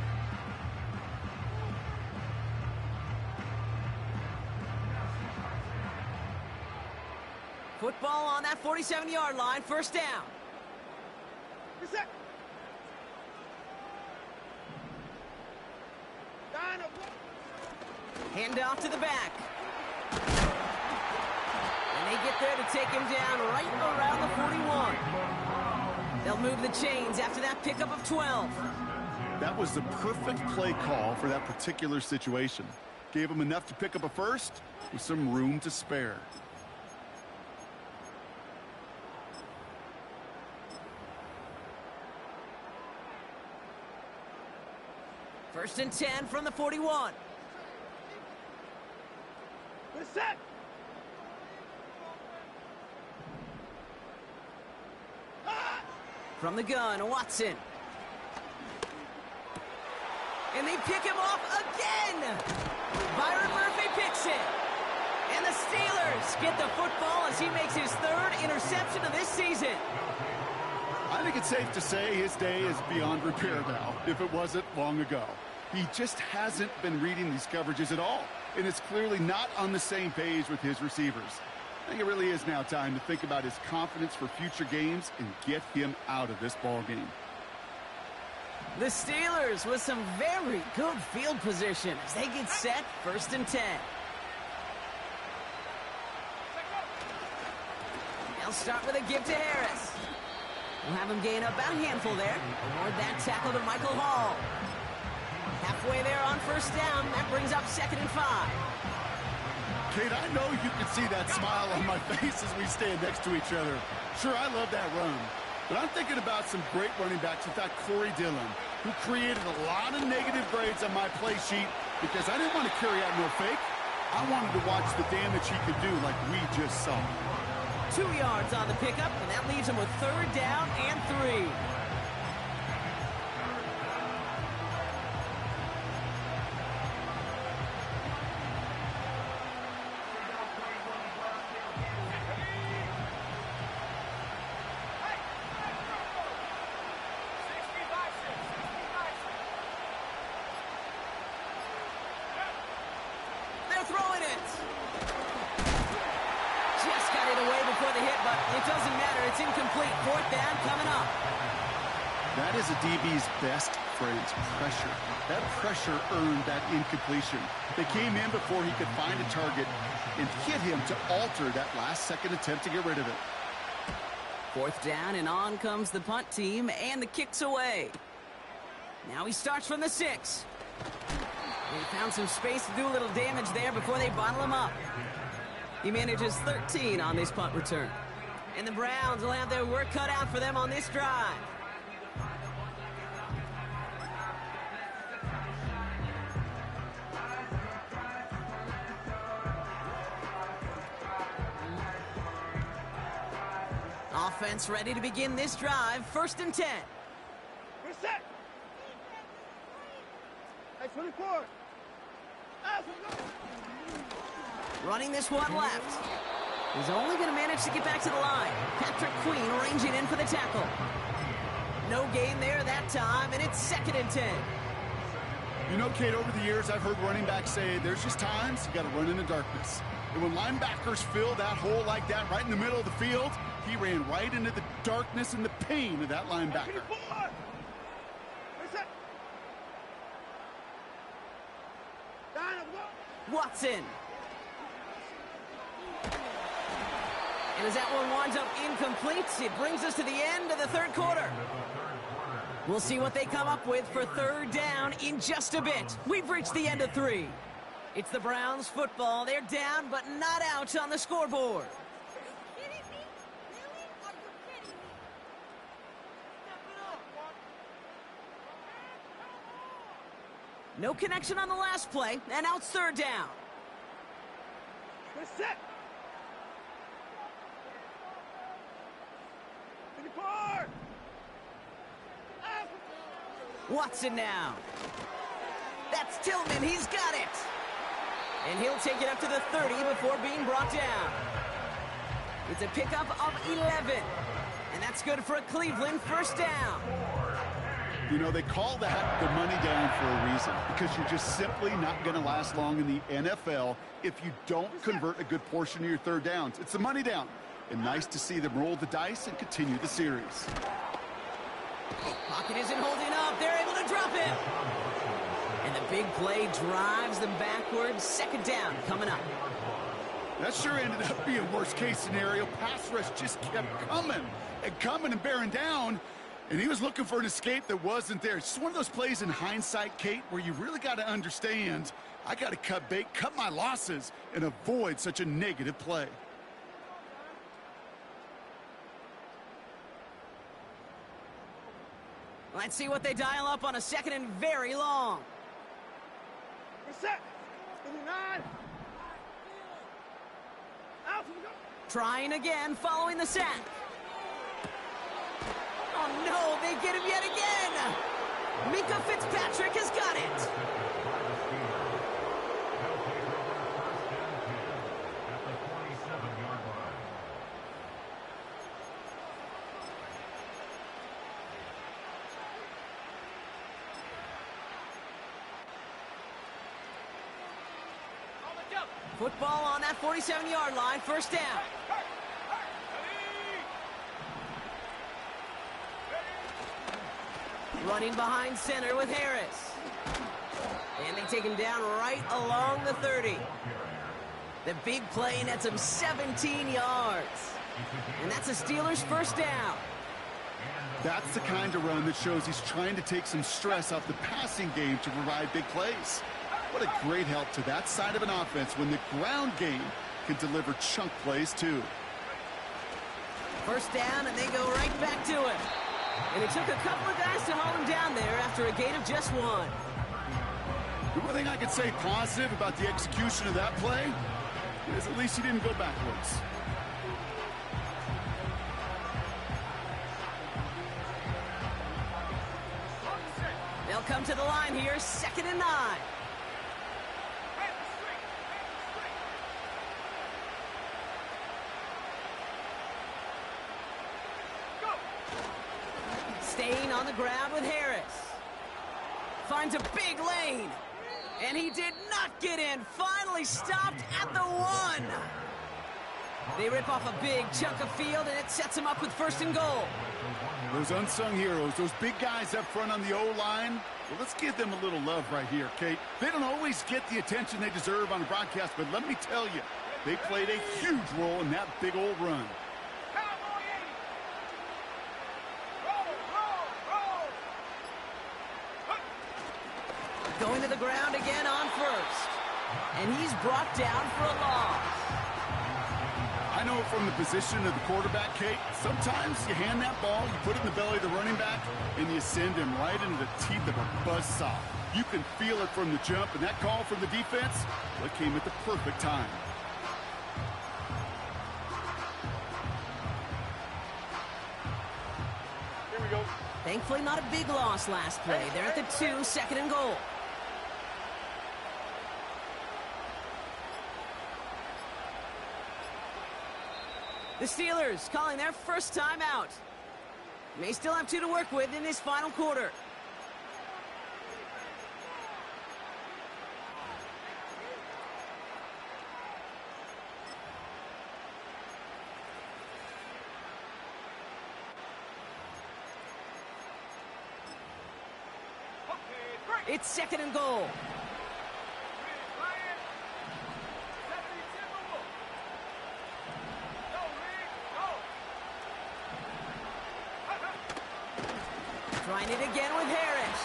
Football on that 47-yard line, 1st down. Set. Down and go. Hand off to the back. And they get there to take him down right around the 41. They'll move the chains after that pickup of 12. That was the perfect play call for that particular situation. Gave him enough to pick up a 1st with some room to spare. First and 10 from the 41. We're set. From the gun, Watson. And they pick him off again. Byron Murphy picks it. And the Steelers get the football as he makes his third interception of this season. I think it's safe to say his day is beyond repair now, if it wasn't long ago. He just hasn't been reading these coverages at all, and it's clearly not on the same page with his receivers. I think it really is now time to think about his confidence for future games and get him out of this ball game. The Steelers with some very good field position as they get set, 1st and 10. They'll start with a give to Harris. We'll have him gain up about a handful there. Award that tackle to Michael Hall. Halfway there on 1st down. That brings up 2nd and 5. Kate, I know you can see that smile on my face as we stand next to each other. Sure, I love that run. But I'm thinking about some great running backs. In fact, Corey Dillon, who created a lot of negative grades on my play sheet because I didn't want to carry out no fake. I wanted to watch the damage he could do like we just saw. 2 yards on the pickup, and that leaves him with 3rd down and 3. They're throwing it. Just got it away before the hit, but it doesn't matter. It's incomplete. 4th down coming up. That is a DB's best phrase, pressure. That pressure earned that incompletion. They came in before he could find a target and hit him to alter that last-second attempt to get rid of it. 4th down, and on comes the punt team, and the kick's away. Now he starts from the 6. They found some space to do a little damage there before they bottle him up. He manages 13 on this punt return. And the Browns will have their work cut out for them on this drive. Offense ready to begin this drive. 1st and 10. We're set. Hey, 24. Running this one left. He's only going to manage to get back to the line. Patrick Queen ranging in for the tackle. No gain there that time, and it's 2nd and 10. You know, Kate, over the years, I've heard running backs say there's just times you got to run in the darkness. And when linebackers fill that hole like that right in the middle of the field, he ran right into the darkness and the pain of that linebacker. Watson. And as that one winds up incomplete, it brings us to the end of the 3rd quarter. We'll see what they come up with for 3rd down in just a bit. We've reached the end of 3. It's the Browns football. They're down, but not out on the scoreboard. No connection on the last play, and now it's 3rd down. We're set. 24. Watson now. That's Tillman. He's got it. And he'll take it up to the 30 before being brought down. It's a pickup of 11. And that's good for a Cleveland 1st down. You know, they call that the money down for a reason, because you're just simply not going to last long in the NFL if you don't convert a good portion of your 3rd downs. It's the money down. And nice to see them roll the dice and continue the series. Pocket isn't holding up. They're able to drop him. And the big play drives them backwards. 2nd down coming up. That sure ended up being worst-case scenario. Pass rush just kept coming and bearing down. And he was looking for an escape that wasn't there. It's just one of those plays in hindsight, Kate, where you really got to understand, I got to cut bait, cut my losses, and avoid such a negative play. Let's see what they dial up on a 2nd and very long. We're set. 59. Out. Trying again following the sack. Oh, no, they get him yet again. Minka Fitzpatrick has got it. Football on that 47-yard line, first down. Running behind center with Harris. And they take him down right along the 30. The big play nets him 17 yards. And that's a Steelers first down. That's the kind of run that shows he's trying to take some stress off the passing game to provide big plays. What a great help to that side of an offense when the ground game can deliver chunk plays too. First down, and they go right back to him. And it took a couple of guys to hold him down there after a gain of just one. The one thing I could say positive about the execution of that play is at least he didn't go backwards. They'll come to the line here, 2nd and 9. Staying on the ground with Harris. Finds a big lane. And he did not get in. Finally stopped at the 1. They rip off a big chunk of field, and it sets him up with 1st and goal. Those unsung heroes, those big guys up front on the O-line, well, let's give them a little love right here, Kate. They don't always get the attention they deserve on a broadcast, but let me tell you, they played a huge role in that big old run. Going to the ground again on 1st. And he's brought down for a loss. I know from the position of the quarterback, Kate, sometimes you hand that ball, you put it in the belly of the running back, and you send him right into the teeth of a buzzsaw. You can feel it from the jump, and that call from the defense, well, it came at the perfect time. Here we go. Thankfully, not a big loss last play. They're at the 2, 2nd and goal. The Steelers calling their first time out. They still have 2 to work with in this final quarter. It's 2nd and goal. Trying it again with Harris.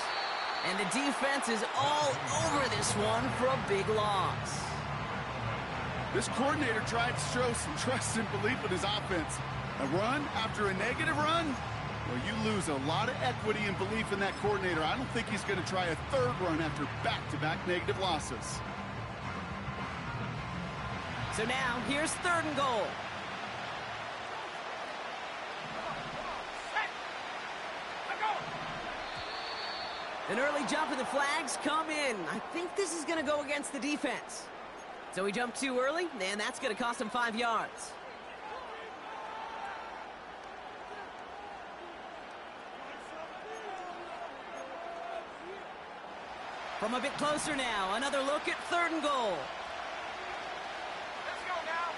And the defense is all over this one for a big loss. This coordinator tried to show some trust and belief in his offense. A run after a negative run? Well, you lose a lot of equity and belief in that coordinator. I don't think he's going to try a 3rd run after back-to-back negative losses. So now, here's 3rd and goal. An early jump and the flags come in. I think this is going to go against the defense. So he jumped too early, and that's going to cost him 5 yards. From a bit closer now, another look at 3rd and goal. Let's go now.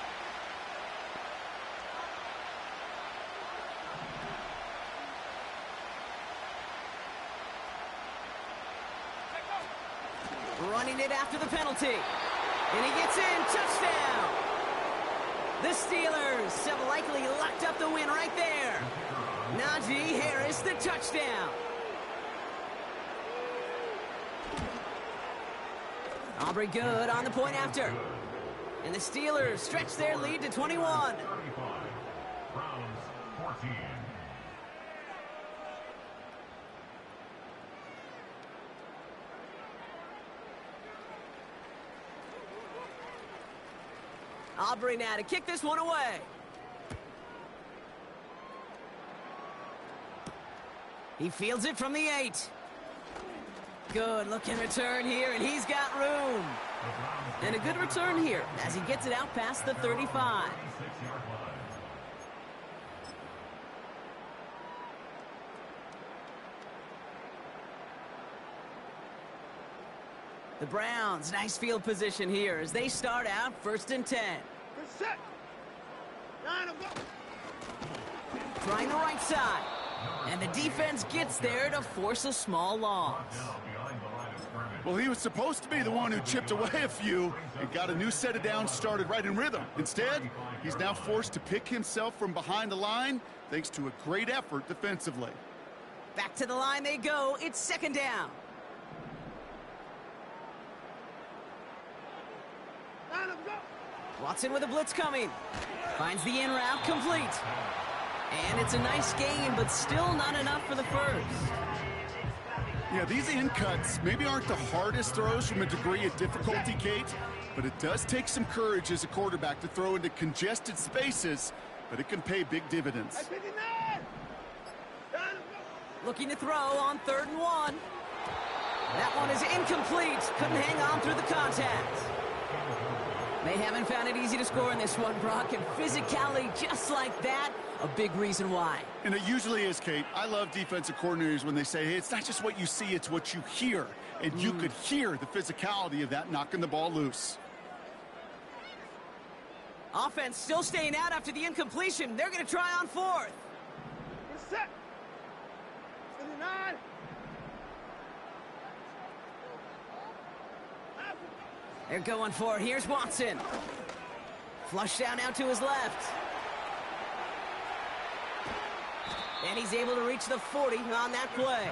Running it after the penalty. And he gets in. Touchdown. The Steelers have likely locked up the win right there. Najee Harris, the touchdown. Aubrey good on the point after. And the Steelers stretch their lead to 21. 35. Browns 14. Aubrey now to kick this one away. He fields it from the 8. Good looking return here, and he's got room. And a good return here as he gets it out past the 35. The Browns, nice field position here as they start out 1st and 10. Set. 9 of them. Trying the right side. And the defense gets there to force a small loss. Well, he was supposed to be the one who chipped away a few and got a new set of downs started right in rhythm. Instead, he's now forced to pick himself from behind the line thanks to a great effort defensively. Back to the line they go. It's 2nd down. 9 of them. Watson with a blitz coming. Finds the in route complete. And it's a nice game, but still not enough for the first. Yeah, these in cuts maybe aren't the hardest throws from a degree of difficulty, Kate, but it does take some courage as a quarterback to throw into congested spaces, but it can pay big dividends. 59. 9 of them. Looking to throw on 3rd and 1. That one is incomplete. Couldn't hang on through the contact. They haven't found it easy to score in this one, Brock, and physicality just like that, a big reason why. And it usually is, Kate. I love defensive coordinators when they say, hey, it's not just what you see, it's what you hear. And you could hear the physicality of that knocking the ball loose. Offense still staying out after the incompletion. They're going to try on 4th. Set. 59. They're going for it. Here's Watson. Flush down out to his left. And he's able to reach the 40 on that play.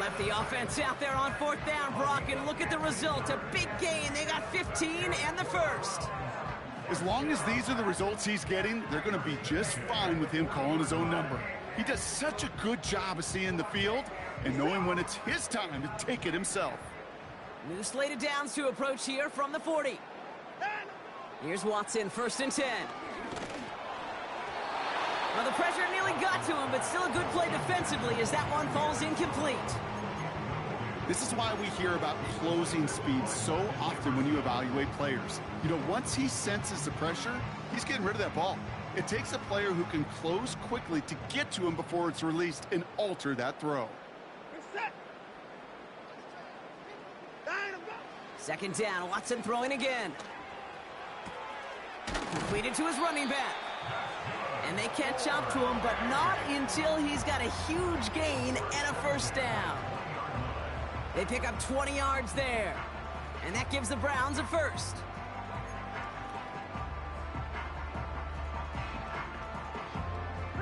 Left the offense out there on 4th down, Brock, and look at the result. A big gain. They got 15 and the first. As long as these are the results he's getting, they're going to be just fine with him calling his own number. He does such a good job of seeing the field and knowing when it's his time to take it himself. New slate of downs to approach here from the 40. Here's Watson, 1st and 10. Well, the pressure nearly got to him, but still a good play defensively as that one falls incomplete. This is why we hear about closing speed so often when you evaluate players. You know, once he senses the pressure, he's getting rid of that ball. It takes a player who can close quickly to get to him before it's released and alter that throw. Set. 9 of them. 2nd down, Watson throwing again. Completed to his running back. And they catch up to him, but not until he's got a huge gain and a 1st down. They pick up 20 yards there. And that gives the Browns a first.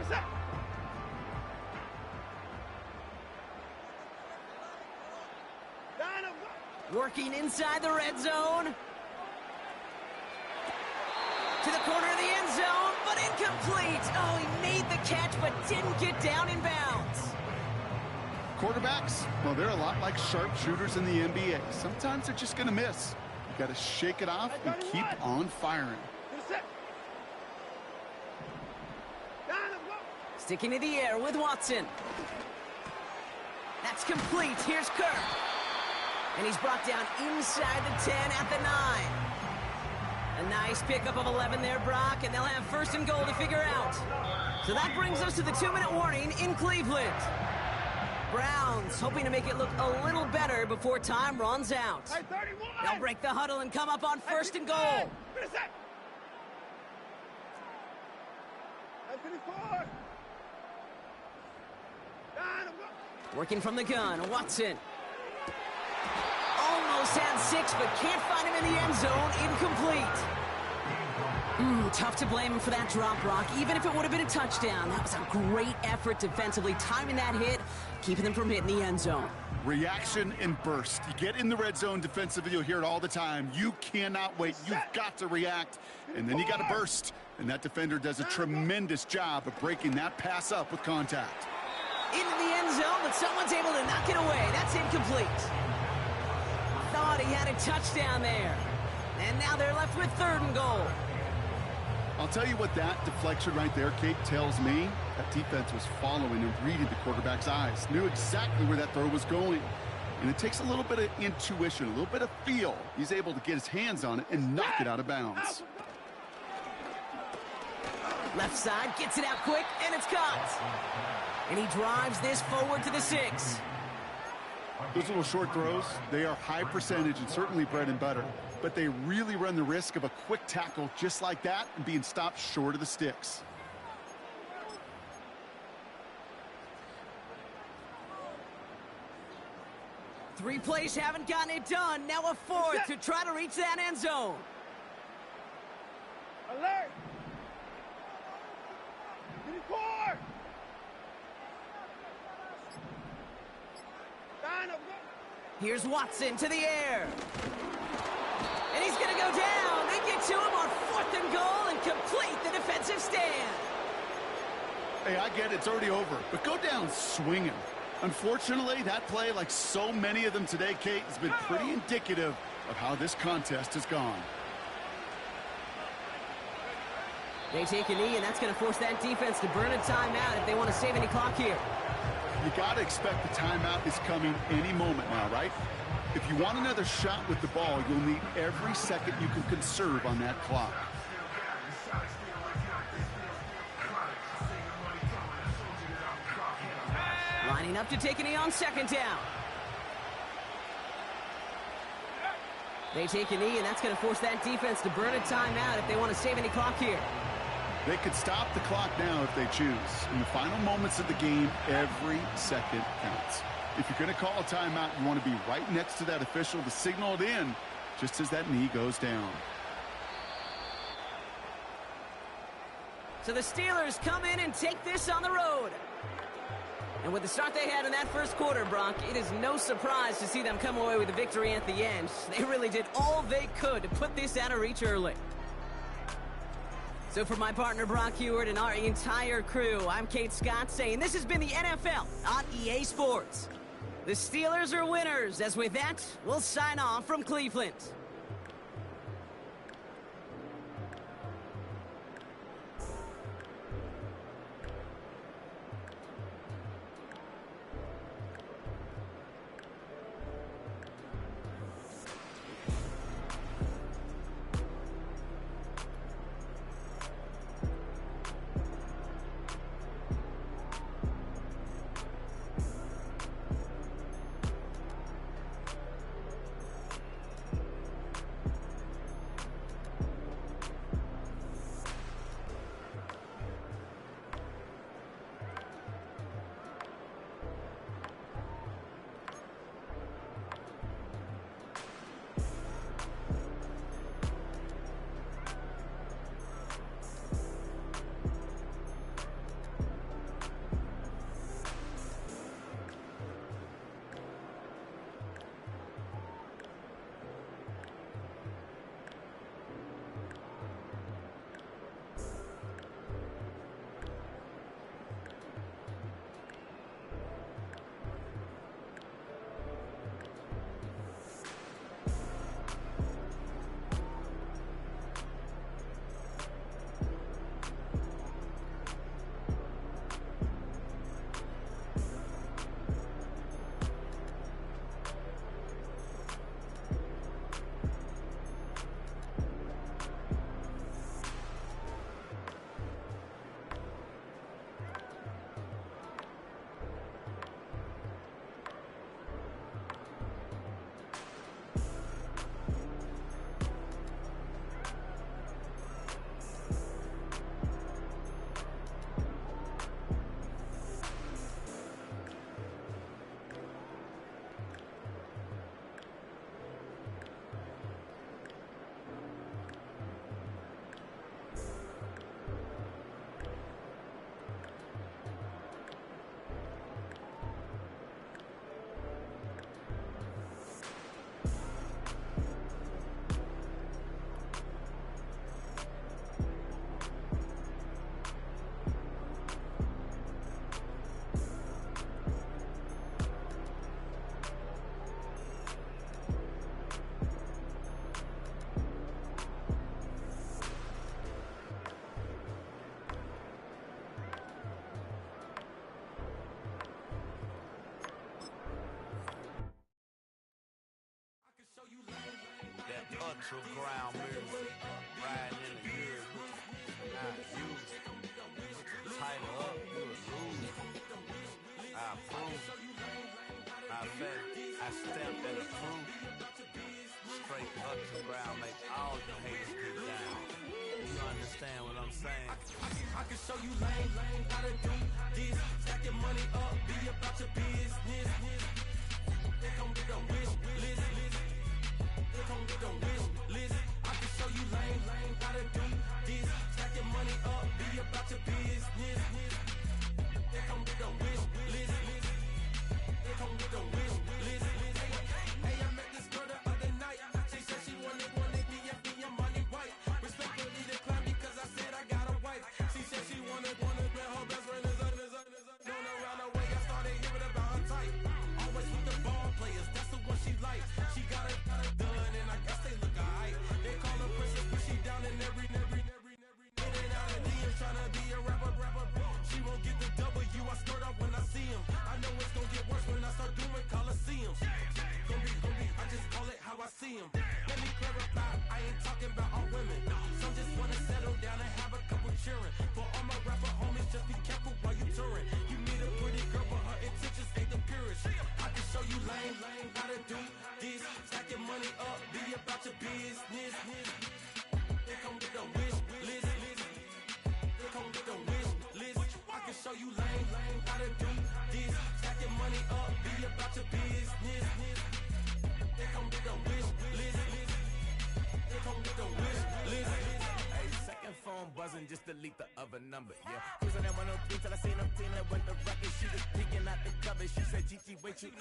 Set. Working inside the red zone. To the corner of the end zone, but incomplete. Oh, he made the catch, but didn't get down in bounds. Quarterbacks, well, they're a lot like sharpshooters in the NBA. Sometimes they're just going to miss. You got to shake it off and keep on firing. Sticking to the air with Watson. That's complete. Here's Kirk. And he's brought down inside the 10 at the 9. A nice pickup of 11 there, Brock, and they'll have 1st and goal to figure out. So that brings us to the 2-minute warning in Cleveland. Browns hoping to make it look a little better before time runs out. They'll break the huddle and come up on 1st and goal. Working from the gun, Watson. Almost had 6, but can't find him in the end zone. Incomplete. Tough to blame him for that drop, Brock, even if it would have been a touchdown. That was a great effort defensively, timing that hit, keeping them from hitting the end zone. Reaction and burst. You get in the red zone defensively, you'll hear it all the time. You cannot wait. You've got to react, and then you got to burst. And that defender does a tremendous job of breaking that pass up with contact. Into the end zone, but someone's able to knock it away. That's incomplete. Thought he had a touchdown there. And now they're left with 3rd and goal. I'll tell you what that deflection right there, Kate, tells me. That defense was following and reading the quarterback's eyes, knew exactly where that throw was going. And it takes a little bit of intuition, a little bit of feel. He's able to get his hands on it and knock it out of bounds. Left side, gets it out quick, and it's caught. And he drives this forward to the 6. Those little short throws, they are high percentage and certainly bread and butter. But they really run the risk of a quick tackle just like that and being stopped short of the sticks. Three plays haven't gotten it done. Now a fourth to try to reach that end zone. Alert! Get it core! Line up, go! Here's Watson to the air. And he's going to go down. They get to him on 4th and goal and complete the defensive stand. Hey, I get it. It's already over. But go down swinging. Unfortunately, that play, like so many of them today, Kate, has been pretty indicative of how this contest has gone. They take a knee, and that's going to force that defense to burn a timeout if they want to save any clock here. You got to expect the timeout is coming any moment now, right? If you want another shot with the ball, you'll need every second you can conserve on that clock. Lining up to take a knee on 2nd down. They take a knee, and that's going to force that defense to burn a timeout if they want to save any clock here. They could stop the clock now if they choose. In the final moments of the game, every second counts. If you're going to call a timeout, you want to be right next to that official to signal it in just as that knee goes down. So the Steelers come in and take this on the road. And with the start they had in that first quarter, Brock, it is no surprise to see them come away with a victory at the end. They really did all they could to put this out of reach early. So for my partner, Brock Heward, and our entire crew, I'm Kate Scott saying this has been the NFL on EA Sports. The Steelers are winners, as with that, we'll sign off from Cleveland. underground music, riding in the hood, not used. Tighten up, you a loser. I approve. I bet I stamped and approve. Straight underground, make all you haters get down. You understand what I'm saying? I can show you lame, how to do this. Stack your money up, be about your business. They come with a wish list. They come with a wish list. I can show you lame, how to do this. Stack your money up, be about your business. They come with a wish list. They come with a wish list. Hey, I met this girl the other night. She said she wanted me and me and money white. Respectfully declined because I said I got a wife. She said she wanted but her best friend is known around the way. I started hearing about her type. Always with the ball players, that's the one she likes. She got it done and I guess they look alright. They call her princess, but she down in every in and out of DMs trying to be a rapper. She won't get the W, I skirt off when I see him. I know it's gonna get worse when I start doing Coliseums. Gonna be, I just call it how I see him. Let me clarify, I ain't talking about all women. Some just wanna settle down and have a couple cheering. For all my rapper homies, just be careful while you touring. You meet a pretty girl, but her intentions ain't the purest. I can show you lame, how to do this. Stack your money up, be about your business. They come with a wish list. They come with a wish list. I can show you lame, how to do this. Stack your money up, be about your business. They come with a wish list. They come with a wish list. Hey, second phone buzzing, just delete the other number, yeah. Cruising at 103 till I seen them team that went the record. She was peeking out the cover. She said, Gigi, wait, you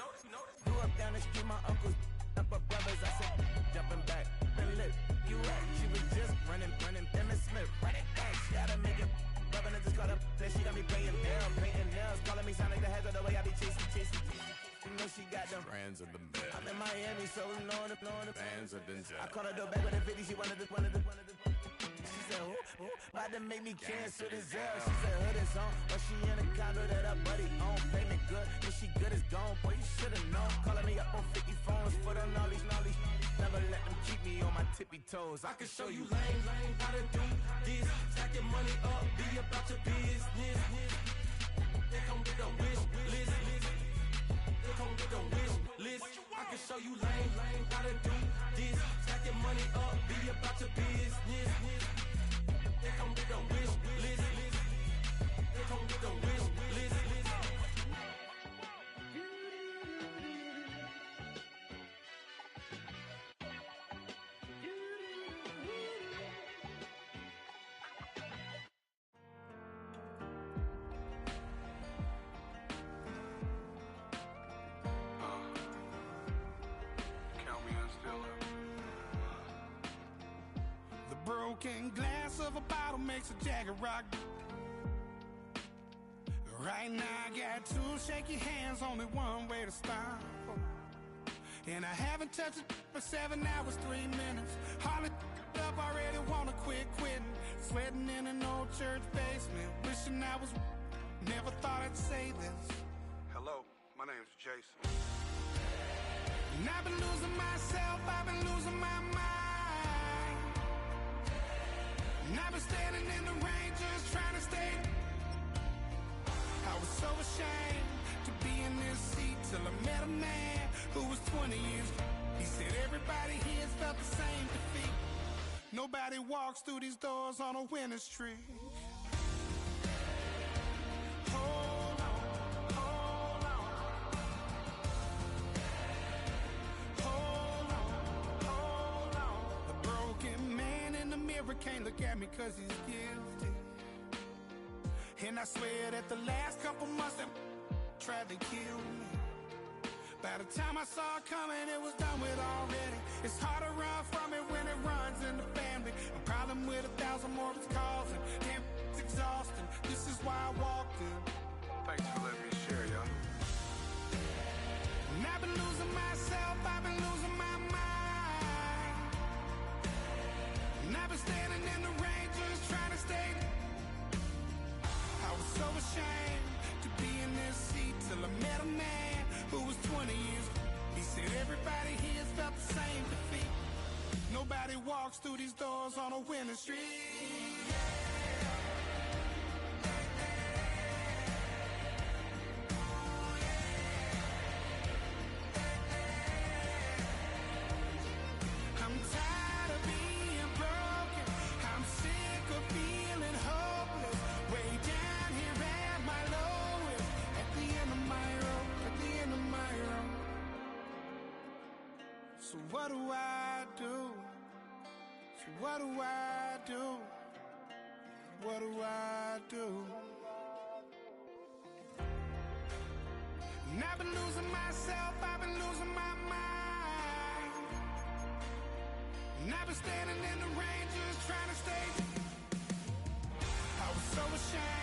grew up down the street, my uncles up her brothers. I said, jumping back, and lit, you at. She was just running, Emmett Smith, run it back. She gotta make it, rubbing it, just caught up. Then she got me paying down, painting nails, calling me sound like the heads of the way I be chasing. You know she got them brands of the bed. I'm in Miami, so knowing the bands of the I called her door back with a 50, she wanted the. She said, about to make me cancel this L. She said, hood is on, but she in a condo that her buddy own. Payment good, if she good is gone. Boy, you should've known. Calling me up on 50 phones, foot on all these. Never let them keep me on my tippy toes. I can show you lame, how to do this. Stack your money up, be about your business. They come with a wish list. They come with a wish list. I can show you lame, how to do this. Stack your money up, be about your business. They come with a wish list. They come with a wish list. Broken glass of a bottle makes a jagged rock. Right now I got two shaky hands, only one way to stop. And I haven't touched it for 7 hours, 3 minutes. Hardly up, already wanna quitting. Sweating in an old church basement, wishing I was. Never thought I'd say this. Hello, my name's Jason. And I've been losing myself, I've been losing my mind. And I've been standing in the rain just trying to stay. I was so ashamed to be in this seat till I met a man who was 20 years. He said everybody here has felt the same defeat. Nobody walks through these doors on a winning streak. Hold on, hold on. Hold on, hold on. The broken man in the mirror can't look at me 'cause he's guilty. And I swear that the last couple months that tried to kill me. By the time I saw it coming, it was done with already. It's hard to run from it when it runs in the family. A problem with 1,000 more it's causing. Damn, it's exhausting. This is why I walked in. Thanks for letting me share, y'all. And I've been losing myself, I've been losing my mind. And I've been standing in the rain just trying to stay. I was so ashamed to be in this seat till I met a man who was 20 years. He said everybody here has felt the same defeat. Nobody walks through these doors on a winning streak. I'm tired of being broken. I'm sick of feeling hopeless. Way down here at my lowest. At the end of my road, at the end of my road. So what do I do? So what do I do? What do I do? And I've been losing myself, I've been losing my mind. And I've been standing in the rain just trying to stay. I was so ashamed.